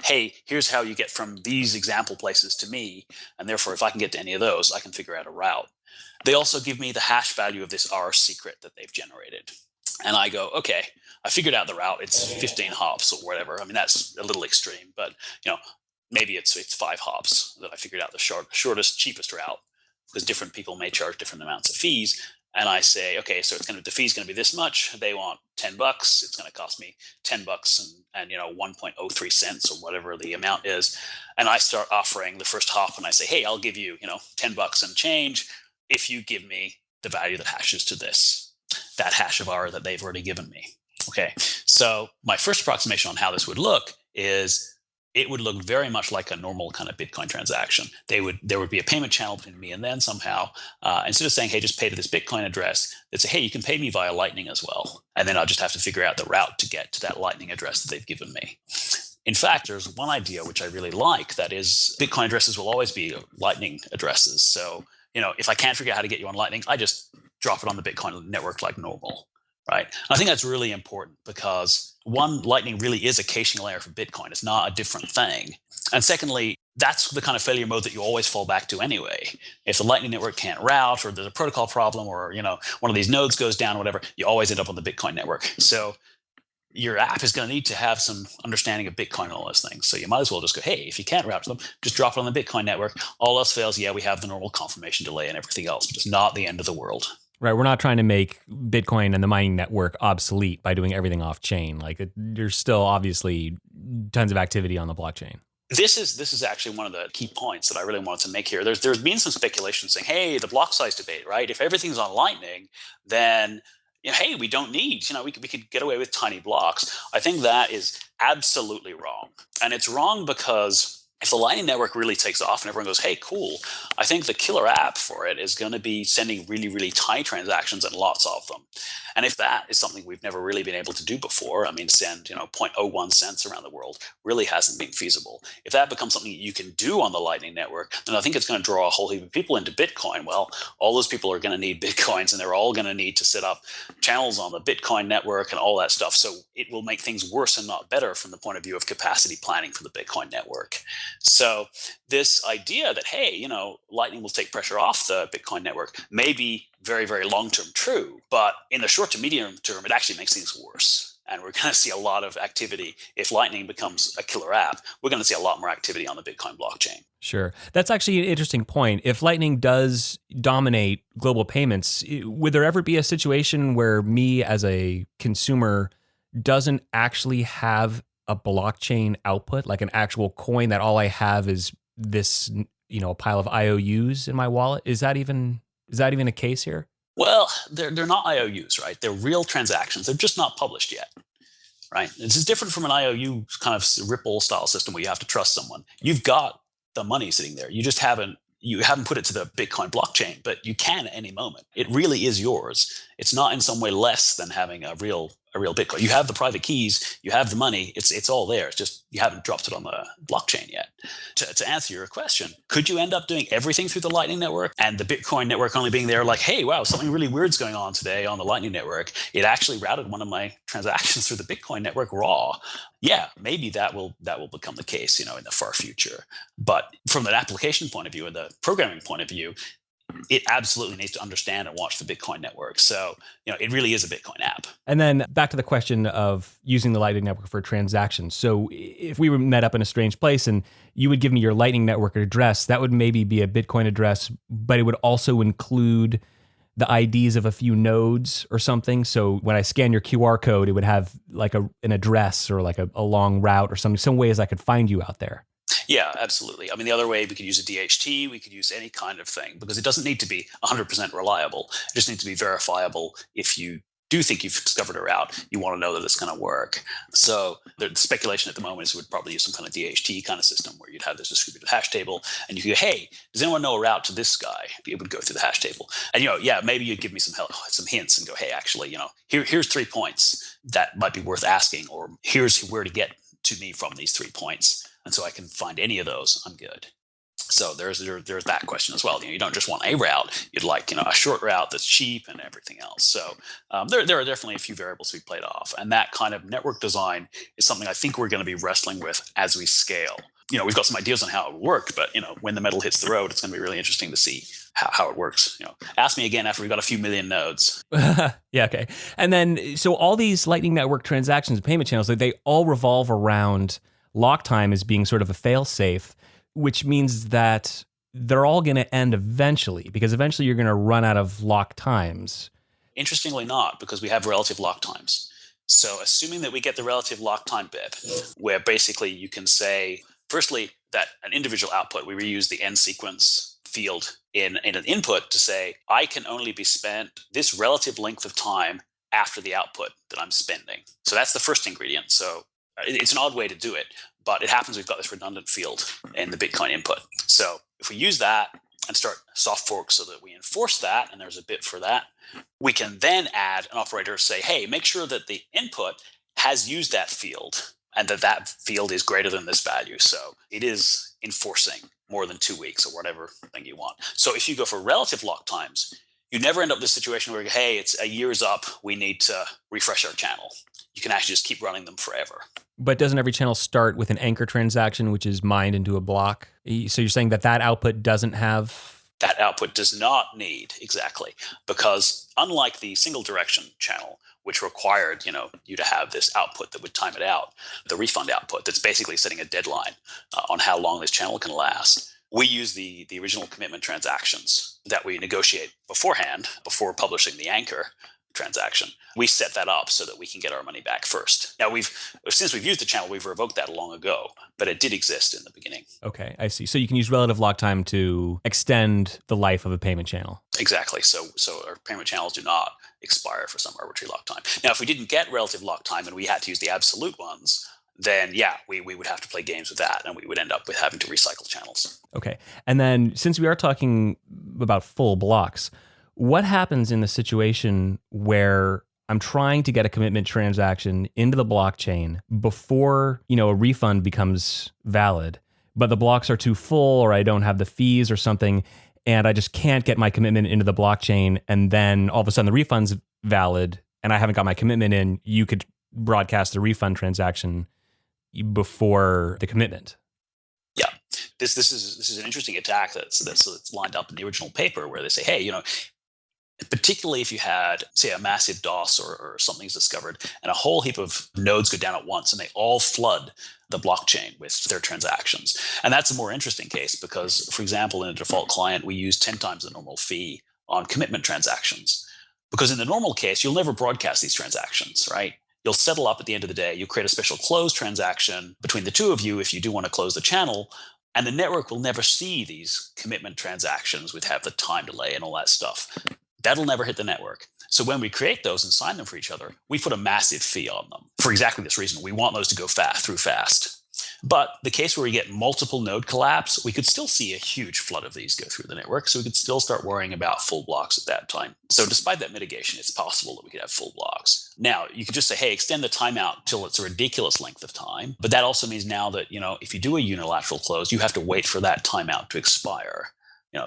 hey, here's how you get from these example places to me. And therefore, if I can get to any of those, I can figure out a route. They also give me the hash value of this R secret that they've generated. And I go, okay, I figured out the route. It's 15 hops or whatever. I mean, that's a little extreme, but, maybe it's 5 hops that I figured out the shortest, cheapest route, because different people may charge different amounts of fees. And I say, okay, so the fee's going to be this much. They want $10. It's going to cost me $10 and 1.03 cents or whatever the amount is. And I start offering the first hop, and I say, hey, I'll give you, $10 and change if you give me the value that hashes to that hash of R that they've already given me. Okay, so my first approximation on how this would look is it would look very much like a normal kind of Bitcoin transaction. There would be a payment channel between me and them somehow. Instead of saying, hey, just pay to this Bitcoin address, they'd say, hey, you can pay me via Lightning as well. And then I'll just have to figure out the route to get to that Lightning address that they've given me. In fact, there's one idea which I really like, that is Bitcoin addresses will always be Lightning addresses. So, if I can't figure out how to get you on Lightning, I just drop it on the Bitcoin network like normal. Right. I think that's really important because, one, Lightning really is a caching layer for Bitcoin. It's not a different thing. And secondly, that's the kind of failure mode that you always fall back to anyway. If the Lightning network can't route, or there's a protocol problem, or, one of these nodes goes down, or whatever, you always end up on the Bitcoin network. So your app is going to need to have some understanding of Bitcoin and all those things. So you might as well just go, hey, if you can't route to them, just drop it on the Bitcoin network. All else fails, we have the normal confirmation delay and everything else, but it's not the end of the world. Right, we're not trying to make Bitcoin and the mining network obsolete by doing everything off chain. Like, there's still obviously tons of activity on the blockchain. This is actually one of the key points that I really wanted to make here. There's been some speculation saying, hey, the block size debate, right? If everything's on Lightning, then hey, we don't need, we could get away with tiny blocks. I think that is absolutely wrong, and it's wrong because if the Lightning Network really takes off and everyone goes, hey, cool, I think the killer app for it is going to be sending really, really tiny transactions and lots of them. And if that is something we've never really been able to do before, I mean, send, 0.01 cents around the world really hasn't been feasible. If that becomes something you can do on the Lightning Network, then I think it's going to draw a whole heap of people into Bitcoin. Well, all those people are going to need Bitcoins, and they're all going to need to set up channels on the Bitcoin network and all that stuff. So it will make things worse and not better from the point of view of capacity planning for the Bitcoin network. So this idea that, hey, Lightning will take pressure off the Bitcoin network may be very, very long-term true, but in the short to medium term, it actually makes things worse. And we're going to see a lot of activity. If Lightning becomes a killer app, we're going to see a lot more activity on the Bitcoin blockchain. Sure. That's actually an interesting point. If Lightning does dominate global payments, would there ever be a situation where me as a consumer doesn't actually have a blockchain output, like an actual coin, that all I have is this, a pile of IOUs in my wallet? Is that even a case here? Well, they're not IOUs, right? They're real transactions. They're just not published yet, right? This is different from an IOU kind of Ripple style system where you have to trust someone. You've got the money sitting there. You just haven't put it to the Bitcoin blockchain, but you can at any moment. It really is yours. It's not in some way less than having a real Bitcoin. You have the private keys, you have the money, it's all there. It's just you haven't dropped it on the blockchain yet. To answer your question, could you end up doing everything through the Lightning Network and the Bitcoin network only being there like, hey, wow, something really weird's going on today on the Lightning Network. It actually routed one of my transactions through the Bitcoin network raw. Yeah, maybe that will become the case, in the far future. But from an application point of view and the programming point of view, it absolutely needs to understand and watch the Bitcoin network. So, it really is a Bitcoin app. And then back to the question of using the Lightning Network for transactions. So if we were met up in a strange place and you would give me your Lightning Network address, that would maybe be a Bitcoin address, but it would also include the IDs of a few nodes or something. So when I scan your QR code, it would have like an address or like a long route or something, some ways I could find you out there. Yeah, absolutely. I mean, the other way, we could use a DHT, we could use any kind of thing, because it doesn't need to be 100% reliable. It just needs to be verifiable. If you do think you've discovered a route, you want to know that it's going to work. So the speculation at the moment is we'd probably use some kind of DHT kind of system where you'd have this distributed hash table and you could go, hey, does anyone know a route to this guy? It would go through the hash table. And, maybe you'd give me some help, some hints and go, hey, actually, here's 3 points that might be worth asking, or here's where to get to me from these 3 points. And so I can find any of those, I'm good. So there's that question as well. You don't just want a route; you'd like a short route that's cheap and everything else. So there are definitely a few variables to be played off, and that kind of network design is something I think we're going to be wrestling with as we scale. We've got some ideas on how it worked, but when the metal hits the road, it's going to be really interesting to see how it works. Ask me again after we've got a few million nodes. Yeah, okay. And then so all these Lightning Network transactions and payment channels, they all revolve around lock time as being sort of a fail-safe, which means that they're all going to end eventually, because eventually you're going to run out of lock times. Interestingly not, because we have relative lock times. So assuming that we get the relative lock time bit, where basically you can say, firstly, that an individual output, we reuse the end sequence field in an input to say, I can only be spent this relative length of time after the output that I'm spending. So that's the first ingredient. So it's an odd way to do it, but it happens we've got this redundant field in the Bitcoin input. So if we use that and start soft forks so that we enforce that, and there's a bit for that, we can then add an operator say, hey, make sure that the input has used that field and that field is greater than this value. So it is enforcing more than 2 weeks or whatever thing you want. So if you go for relative lock times, you never end up in this situation where, hey, it's a year's up, we need to refresh our channel. You can actually just keep running them forever. But doesn't every channel start with an anchor transaction, which is mined into a block? So you're saying that output doesn't have... That output does not need, exactly, because unlike the single direction channel, which required you to have this output that would time it out, the refund output that's basically setting a deadline on how long this channel can last, we use the original commitment transactions that we negotiate beforehand, before publishing the anchor transaction. We set that up so that we can get our money back first. Now, since we've used the channel, we've revoked that long ago, but it did exist in the beginning. Okay, I see. So you can use relative lock time to extend the life of a payment channel. Exactly. So our payment channels do not expire for some arbitrary lock time. Now, if we didn't get relative lock time and we had to use the absolute ones, then yeah, we would have to play games with that, and we would end up with having to recycle channels. Okay. And then since we are talking about full blocks, what happens in the situation where I'm trying to get a commitment transaction into the blockchain before, a refund becomes valid, but the blocks are too full or I don't have the fees or something, and I just can't get my commitment into the blockchain, and then all of a sudden the refund's valid and I haven't got my commitment in, you could broadcast the refund transaction before the commitment. Yeah, this is an interesting attack that's lined up in the original paper, where they say, hey, particularly if you had, say, a massive DOS or something's discovered, and a whole heap of nodes go down at once, and they all flood the blockchain with their transactions. And that's a more interesting case because, for example, in a default client, we use 10 times the normal fee on commitment transactions. Because in the normal case, you'll never broadcast these transactions, right? You'll settle up at the end of the day. You create a special close transaction between the two of you if you do want to close the channel, and the network will never see these commitment transactions with have the time delay and all that stuff. That'll never hit the network. So when we create those and sign them for each other, we put a massive fee on them for exactly this reason. We want those to go fast. But the case where we get multiple node collapse, we could still see a huge flood of these go through the network. So we could still start worrying about full blocks at that time. So despite that mitigation, it's possible that we could have full blocks. Now, you could just say, hey, extend the timeout till it's a ridiculous length of time. But that also means now that, if you do a unilateral close, you have to wait for that timeout to expire.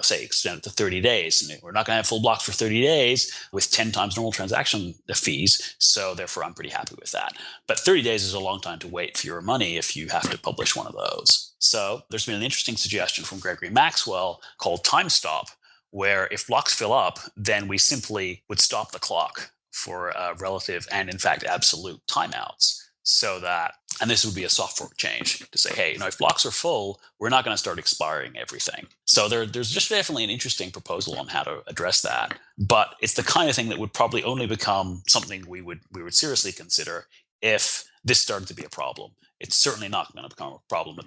Say extend it to 30 days. And we're not going to have full blocks for 30 days with 10 times normal transaction fees. So therefore, I'm pretty happy with that. But 30 days is a long time to wait for your money if you have to publish one of those. So there's been an interesting suggestion from Gregory Maxwell called time stop, where if blocks fill up, then we simply would stop the clock for relative and, in fact, absolute timeouts. So that, and this would be a soft fork change to say, hey, if blocks are full, we're not going to start expiring everything. So there's just definitely an interesting proposal on how to address that. But it's the kind of thing that would probably only become something we would seriously consider if this started to be a problem. It's certainly not going to become a problem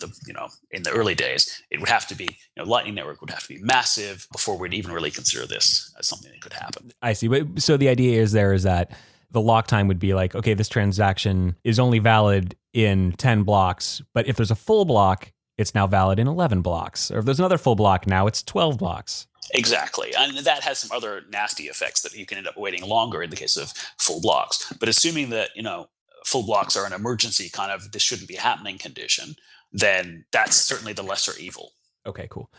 in the early days. It would have to be, Lightning Network would have to be massive before we'd even really consider this as something that could happen. I see. So the idea is that the lock time would be like, okay, this transaction is only valid in 10 blocks, but if there's a full block, it's now valid in 11 blocks. Or if there's another full block, now it's 12 blocks. Exactly. And that has some other nasty effects that you can end up waiting longer in the case of full blocks. But assuming that, full blocks are an emergency kind of this shouldn't be happening condition, then that's certainly the lesser evil. Okay, cool.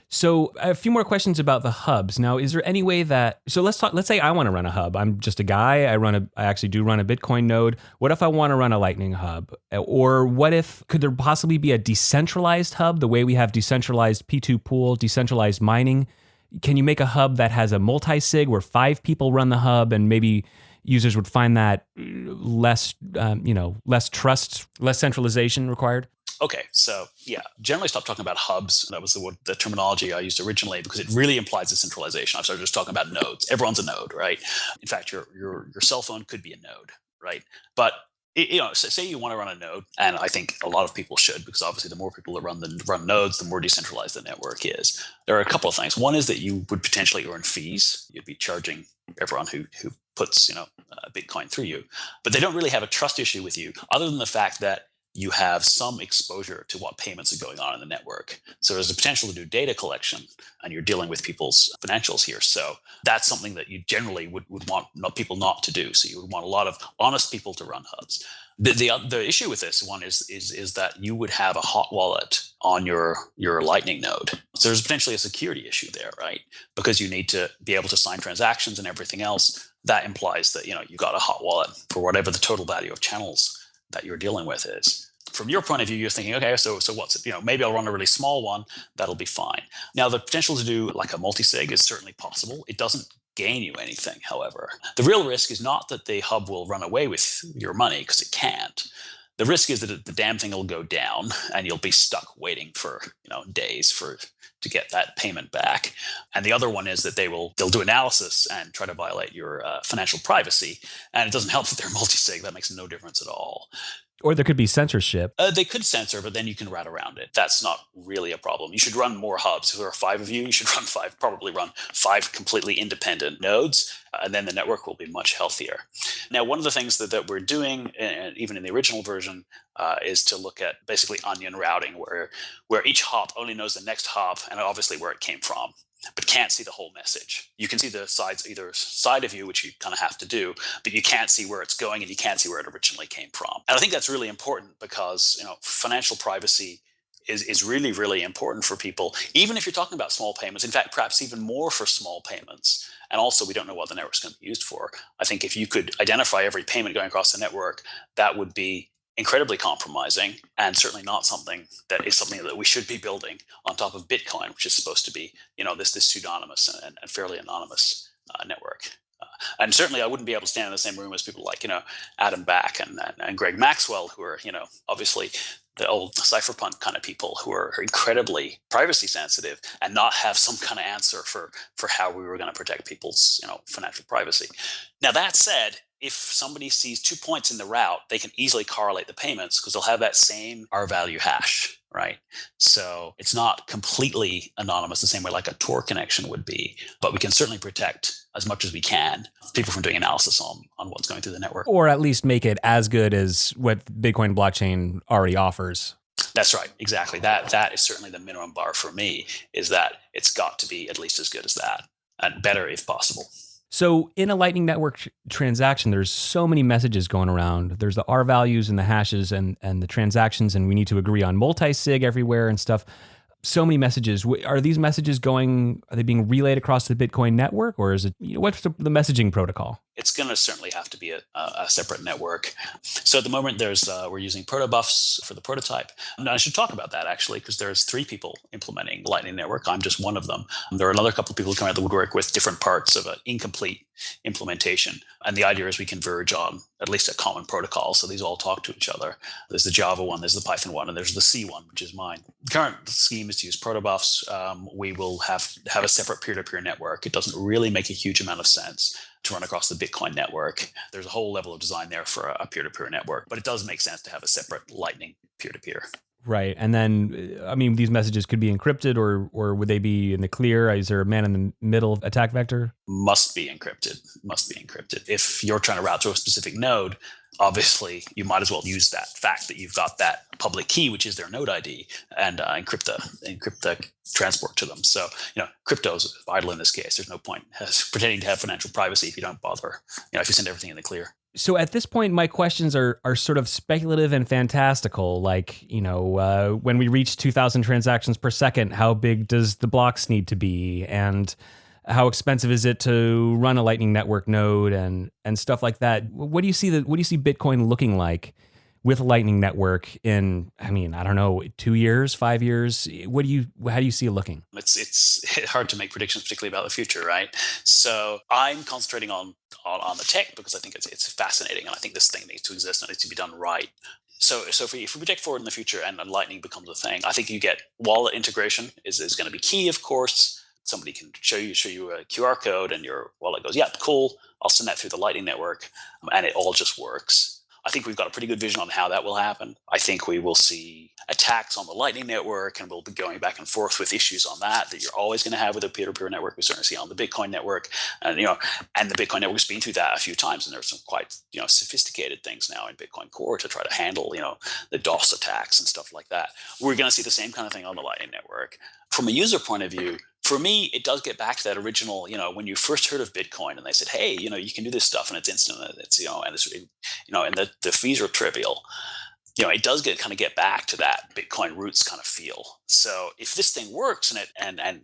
So a few more questions about the hubs. Now, is there any way let's say I want to run a hub. I'm just a guy. I actually do run a Bitcoin node. What if I want to run a Lightning hub? Or could there possibly be a decentralized hub, the way we have decentralized P2 pool, decentralized mining? Can you make a hub that has a multi-sig where 5 people run the hub, and maybe users would find that less trust, less centralization required? Okay, so yeah, generally stop talking about hubs. That was the terminology I used originally because it really implies decentralization. I started just talking about nodes. Everyone's a node, right? In fact, your cell phone could be a node, right? But say you want to run a node, and I think a lot of people should, because obviously the more people that run nodes, the more decentralized the network is. There are a couple of things. One is that you would potentially earn fees. You'd be charging everyone who puts Bitcoin through you, but they don't really have a trust issue with you, other than the fact that you have some exposure to what payments are going on in the network. So there's a potential to do data collection, and you're dealing with people's financials here. So that's something that you generally would want people not to do. So you would want a lot of honest people to run hubs. The issue with this one is that you would have a hot wallet on your Lightning node. So there's potentially a security issue there, right? Because you need to be able to sign transactions and everything else. That implies that you've got a hot wallet for whatever the total value of channels that you're dealing with is. From your point of view, you're thinking, okay, so what's it? Maybe I'll run a really small one. That'll be fine. Now, the potential to do like a multi-sig is certainly possible. It doesn't gain you anything, however. The real risk is not that the hub will run away with your money, because it can't. The risk is that the damn thing will go down, and you'll be stuck waiting for days to get that payment back. And the other one is that they'll do analysis and try to violate your financial privacy. And it doesn't help that they're multi-sig. That makes no difference at all. Or there could be censorship. They could censor, but then you can route around it. That's not really a problem. You should run more hubs. If there are 5 of you, you should probably run 5 completely independent nodes, and then the network will be much healthier. Now, one of the things that we're doing, even in the original version, is to look at basically onion routing, where each hop only knows the next hop and obviously where it came from, but can't see the whole message. You can see the sides, either side of you, which you kind of have to do, but you can't see where it's going and you can't see where it originally came from. And I think that's really important because, financial privacy is really, really important for people, even if you're talking about small payments. In fact, perhaps even more for small payments. And also, we don't know what the network's going to be used for. I think if you could identify every payment going across the network, that would be incredibly compromising, and certainly not something that we should be building on top of Bitcoin, which is supposed to be, this pseudonymous and fairly anonymous network. And certainly, I wouldn't be able to stand in the same room as people like, Adam Back and Greg Maxwell, who are, obviously the old cypherpunk kind of people who are incredibly privacy sensitive and not have some kind of answer for how we were going to protect people's, financial privacy. Now, that said, if somebody sees 2 points in the route, they can easily correlate the payments because they'll have that same R value hash, right? So it's not completely anonymous the same way like a Tor connection would be, but we can certainly protect as much as we can people from doing analysis on what's going through the network. Or at least make it as good as what Bitcoin blockchain already offers. That's right. Exactly. That is certainly the minimum bar for me, is that it's got to be at least as good as that, and better if possible. So in a Lightning Network transaction, there's so many messages going around. There's the R values and the hashes and the transactions, and we need to agree on multi-sig everywhere and stuff. So many messages. Are these messages are they being relayed across the Bitcoin network, or is it, what's the messaging protocol? It's going to certainly have to be a separate network. So at the moment, we're using protobufs for the prototype. Now, I should talk about that actually, because there's 3 people implementing Lightning Network. I'm just one of them. There are another couple of people who come out of the woodwork with different parts of an incomplete implementation. And the idea is we converge on at least a common protocol, so these all talk to each other. There's the Java one, there's the Python one, and there's the C one, which is mine. The current scheme is to use protobufs. We will have a separate peer-to-peer network. It doesn't really make a huge amount of sense to run across the Bitcoin network. There's a whole level of design there for a peer-to-peer network, but it does make sense to have a separate Lightning peer-to-peer. Right. And then, these messages could be encrypted or would they be in the clear? Is there a man-in-the-middle attack vector? Must be encrypted. If you're trying to route to a specific node, obviously you might as well use that fact that you've got that public key, which is their node ID, and encrypt the transport to them. So, crypto is vital in this case. There's no point pretending to have financial privacy if you don't bother, if you send everything in the clear. So at this point, my questions are sort of speculative and fantastical. Like, when we reach 2,000 transactions per second, how big does the blocks need to be? And how expensive is it to run a Lightning Network node and stuff like that? What do you see Bitcoin looking like with a Lightning Network in, I don't know, 2 years, 5 years? How do you see it looking? It's hard to make predictions, particularly about the future, right? So I'm concentrating on the tech because I think it's fascinating, and I think this thing needs to exist and it needs to be done right. So if we project forward in the future and Lightning becomes a thing, I think you get wallet integration is going to be key, of course. Somebody can show you a QR code and your wallet goes, yeah, cool, I'll send that through the Lightning Network, and it all just works. I think we've got a pretty good vision on how that will happen. I think we will see attacks on the Lightning Network, and we'll be going back and forth with issues on that you're always going to have with a peer-to-peer network. We certainly see on the Bitcoin network, and and the Bitcoin network's been through that a few times, and there's some quite sophisticated things now in Bitcoin Core to try to handle the DOS attacks and stuff like that. We're going to see the same kind of thing on the Lightning Network. From a user point of view, for me, it does get back to that original, when you first heard of Bitcoin and they said, hey, you can do this stuff and it's instant, and it's, and it's, and the fees are trivial. It does get back to that Bitcoin roots kind of feel. So if this thing works and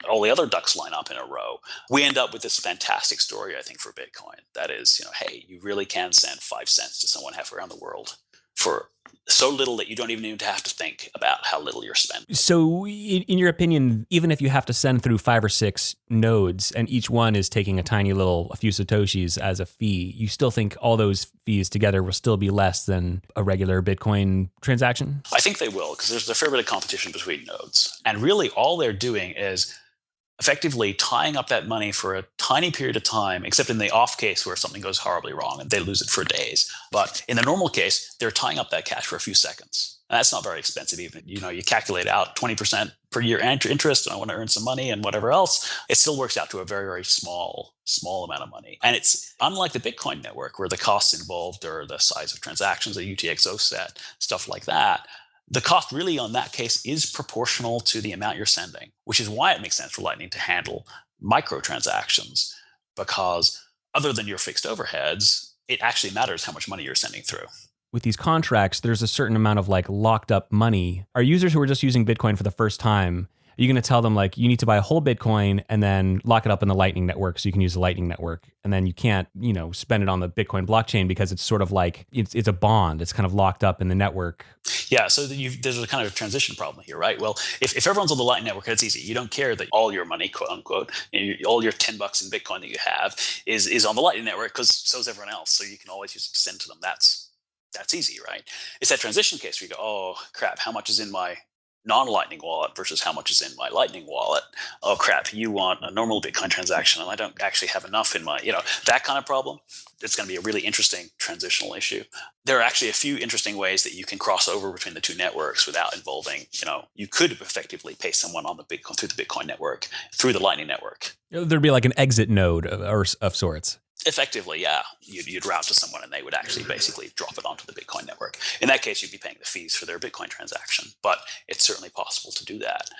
all the other ducks line up in a row, we end up with this fantastic story, I think, for Bitcoin. That is, hey, you really can send 5 cents to someone halfway around the world for so little that you don't even have to think about how little you're spending. So in your opinion, even if you have to send through 5 or 6 nodes and each one is taking a few Satoshis as a fee, you still think all those fees together will still be less than a regular Bitcoin transaction? I think they will, because there's a fair bit of competition between nodes. And really all they're doing is effectively tying up that money for a tiny period of time, except in the off case where something goes horribly wrong and they lose it for days. But in the normal case, they're tying up that cash for a few seconds. And that's not very expensive even. You calculate out 20% per year interest, and I want to earn some money and whatever else. It still works out to a very, very small amount of money. And it's unlike the Bitcoin network where the costs involved are the size of transactions, the UTXO set, stuff like that. The cost really on that case is proportional to the amount you're sending, which is why it makes sense for Lightning to handle microtransactions, because other than your fixed overheads, it actually matters how much money you're sending through. With these contracts, there's a certain amount of like locked up money. Are users who are just using Bitcoin for the first time, are you going to tell them like you need to buy a whole Bitcoin and then lock it up in the Lightning network so you can use the Lightning network, and then you can't, spend it on the Bitcoin blockchain because it's sort of like it's a bond. It's kind of locked up in the network. Yeah, so there's a kind of transition problem here, right? Well, if everyone's on the Lightning network, it's easy. You don't care that all your money, quote unquote, all your $10 in Bitcoin that you have is on the Lightning network, because so is everyone else. So you can always use it to send to them. That's easy, right? It's that transition case where you go, oh crap, how much is in my non-Lightning wallet versus how much is in my Lightning wallet? Oh crap, you want a normal Bitcoin transaction and I don't actually have enough in my, that kind of problem. It's going to be a really interesting transitional issue. There are actually a few interesting ways that you can cross over between the two networks without involving, you could effectively pay someone on the Bitcoin through the Bitcoin network, through the Lightning network. There'd be like an exit node of sorts. Effectively, yeah. You'd route to someone and they would actually basically drop it onto the Bitcoin network. In that case, you'd be paying the fees for their Bitcoin transaction, but it's certainly possible to do that.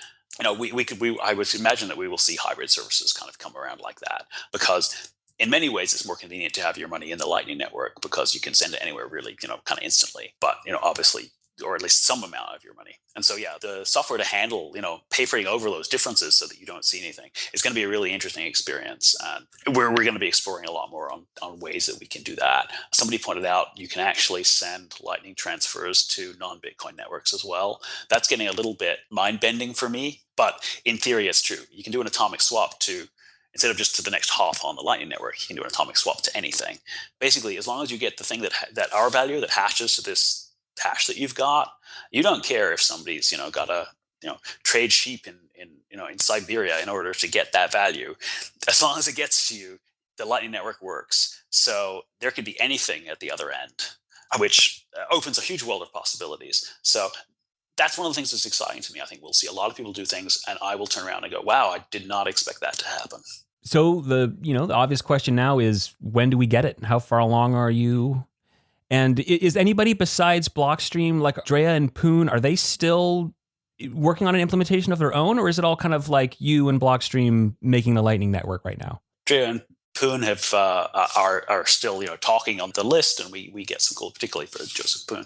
I would imagine that we will see hybrid services kind of come around like that, because in many ways it's more convenient to have your money in the Lightning network because you can send it anywhere really, kind of instantly. But, obviously, or at least some amount of your money. And so, yeah, the software to handle, papering over those differences so that you don't see anything is going to be a really interesting experience. And we're going to be exploring a lot more on ways that we can do that. Somebody pointed out you can actually send Lightning transfers to non-Bitcoin networks as well. That's getting a little bit mind-bending for me, but in theory, it's true. You can do an atomic swap instead of just to the next hop on the Lightning network, you can do an atomic swap to anything. Basically, as long as you get the thing that R value that hashes to this hash that you've got, you don't care if somebody's got a trade sheep in Siberia in order to get that value. As long as it gets to you, the Lightning network works. So there could be anything at the other end, which opens a huge world of possibilities. So that's one of the things that's exciting to me. I think we'll see a lot of people do things and I will turn around and go, wow, I did not expect that to happen. So the obvious question now is, when do we get it? How far along are you? And is anybody besides Blockstream, like Drea and Poon, are they still working on an implementation of their own, or is it all kind of like you and Blockstream making the Lightning network right now? Drea and Poon are still talking on the list, and we get some cool, particularly for Joseph Poon.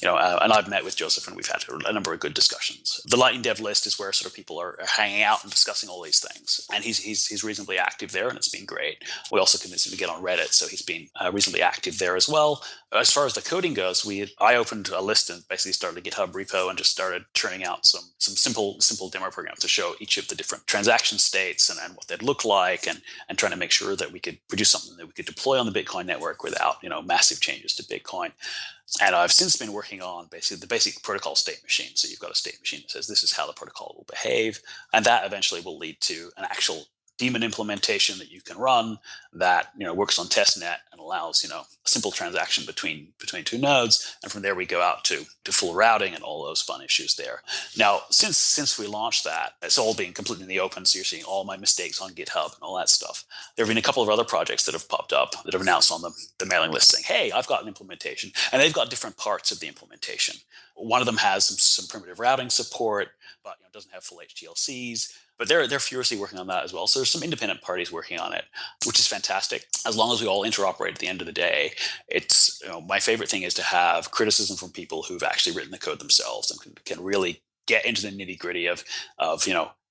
And I've met with Joseph, and we've had a number of good discussions. The Lightning Dev list is where sort of people are hanging out and discussing all these things, and he's reasonably active there, and it's been great. We also convinced him to get on Reddit, so he's been reasonably active there as well. As far as the coding goes, I opened a list and basically started a GitHub repo and just started churning out some simple demo programs to show each of the different transaction states and what they'd look like, and trying to make sure that we could produce something that we could deploy on the Bitcoin network without massive changes to Bitcoin. And I've since been working on basically the basic protocol state machine. So you've got a state machine that says this is how the protocol will behave, and that eventually will lead to an actual daemon implementation that you can run that works on testnet and allows a simple transaction between two nodes, and from there we go out to full routing and all those fun issues there. Now, since we launched that, it's all been completely in the open, so you're seeing all my mistakes on GitHub and all that stuff. There have been a couple of other projects that have popped up that have announced on the mailing list saying, hey, I've got an implementation, and they've got different parts of the implementation. One of them has some primitive routing support, but doesn't have full HTLCs. But they're furiously working on that as well. So there's some independent parties working on it, which is fantastic. As long as we all interoperate at the end of the day, it's my favorite thing is to have criticism from people who've actually written the code themselves and can really get into the nitty gritty of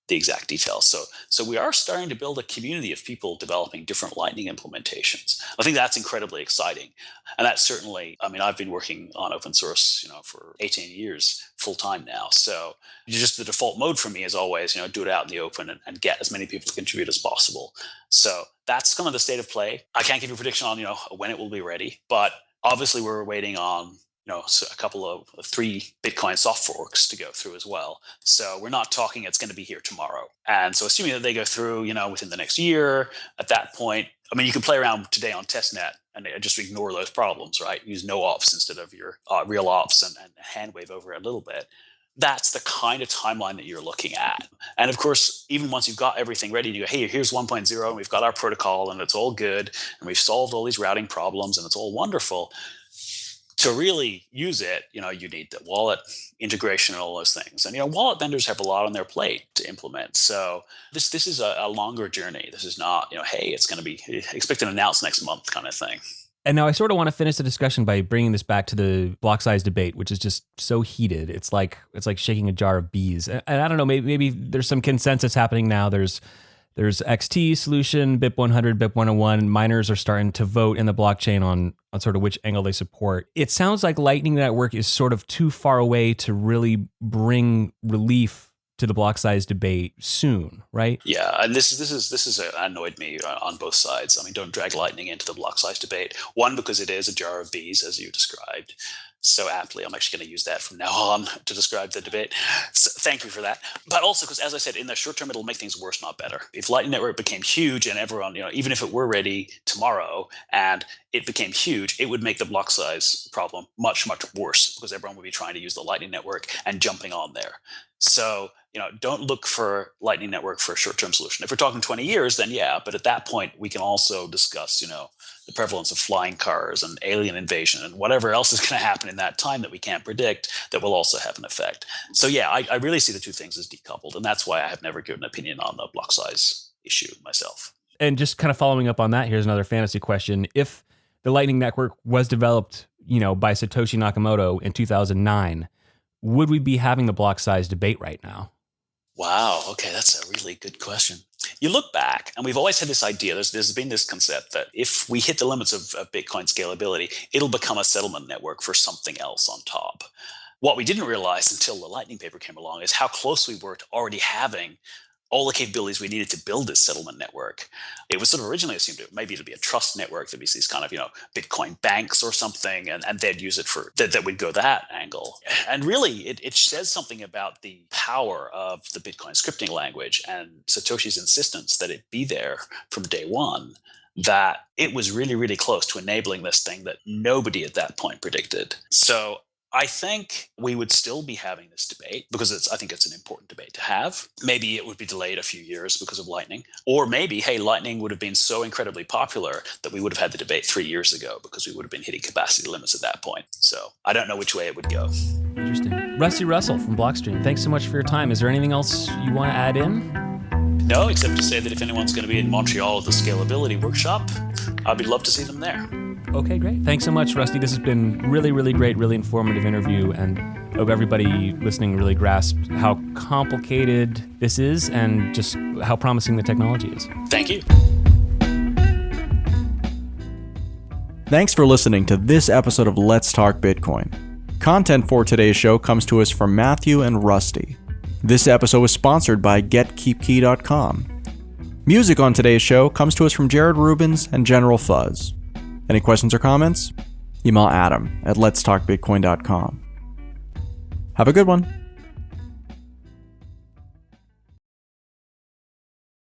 the exact details. So we are starting to build a community of people developing different Lightning implementations. I think that's incredibly exciting. And that's certainly, I've been working on open source, for 18 years full time now. So just the default mode for me is always, do it out in the open and get as many people to contribute as possible. So that's kind of the state of play. I can't give you a prediction on, when it will be ready, but obviously we're waiting on so a couple of 3 Bitcoin soft forks to go through as well. So we're not talking it's going to be here tomorrow. And so assuming that they go through, within the next year, at that point, I mean, you can play around today on testnet and just ignore those problems, right? Use no ops instead of your real ops and hand wave over it a little bit. That's the kind of timeline that you're looking at. And of course, even once you've got everything ready, you go, hey, here's 1.0, and we've got our protocol, and it's all good, and we've solved all these routing problems, and it's all wonderful. To really use it, you need the wallet integration and all those things. And, wallet vendors have a lot on their plate to implement. So this is a longer journey. This is not, hey, it's going to be, expect an announce next month kind of thing. And now I sort of want to finish the discussion by bringing this back to the block size debate, which is just so heated. It's like shaking a jar of bees. And I don't know, maybe there's some consensus happening now. There's XT solution, BIP 100, BIP 101. Miners are starting to vote in the blockchain on sort of which angle they support. It sounds like Lightning Network is sort of too far away to really bring relief to the block size debate soon, right? Yeah, and this is annoyed me on both sides. I mean, don't drag Lightning into the block size debate. One, because it is a jar of bees, as you described so aptly. I'm actually going to use that from now on to describe the debate. So thank you for that. But also because, as I said, in the short term, it'll make things worse, not better. If Lightning Network became huge and everyone, even if it were ready tomorrow and it became huge, it would make the block size problem much, much worse because everyone would be trying to use the Lightning Network and jumping on there. So, don't look for Lightning Network for a short-term solution. If we're talking 20 years, then yeah, but at that point, we can also discuss, the prevalence of flying cars and alien invasion and whatever else is going to happen in that time that we can't predict that will also have an effect. So yeah, I really see the two things as decoupled, and that's why I have never given an opinion on the block size issue myself. And just kind of following up on that, here's another fantasy question. If the Lightning Network was developed, by Satoshi Nakamoto in 2009, would we be having the block size debate right now? Wow. Okay, that's a really good question. You look back, and we've always had this idea, there's been this concept that if we hit the limits of Bitcoin scalability, it'll become a settlement network for something else on top. What we didn't realize until the Lightning paper came along is how close we were to already having all the capabilities we needed to build this settlement network. It was sort of originally assumed maybe it'd be a trust network, there'd be these kind of, Bitcoin banks or something, and they'd use it for, that would go that angle. And really, it says something about the power of the Bitcoin scripting language and Satoshi's insistence that it be there from day one, that it was really, really close to enabling this thing that nobody at that point predicted. So I think we would still be having this debate because I think it's an important debate to have. Maybe it would be delayed a few years because of Lightning. Or maybe, hey, Lightning would have been so incredibly popular that we would have had the debate 3 years ago because we would have been hitting capacity limits at that point. So I don't know which way it would go. Interesting. Rusty Russell from Blockstream, thanks so much for your time. Is there anything else you want to add in? No, except to say that if anyone's going to be in Montreal at the Scalability workshop, I'd love to see them there. Okay, great. Thanks so much, Rusty. This has been really, really great, really informative interview, and I hope everybody listening really grasped how complicated this is and just how promising the technology is. Thank you. Thanks for listening to this episode of Let's Talk Bitcoin. Content for today's show comes to us from Matthew and Rusty. This episode was sponsored by GetKeepKey.com. Music on today's show comes to us from Jared Rubens and General Fuzz. Any questions or comments? Email Adam at letstalkbitcoin.com. Have a good one.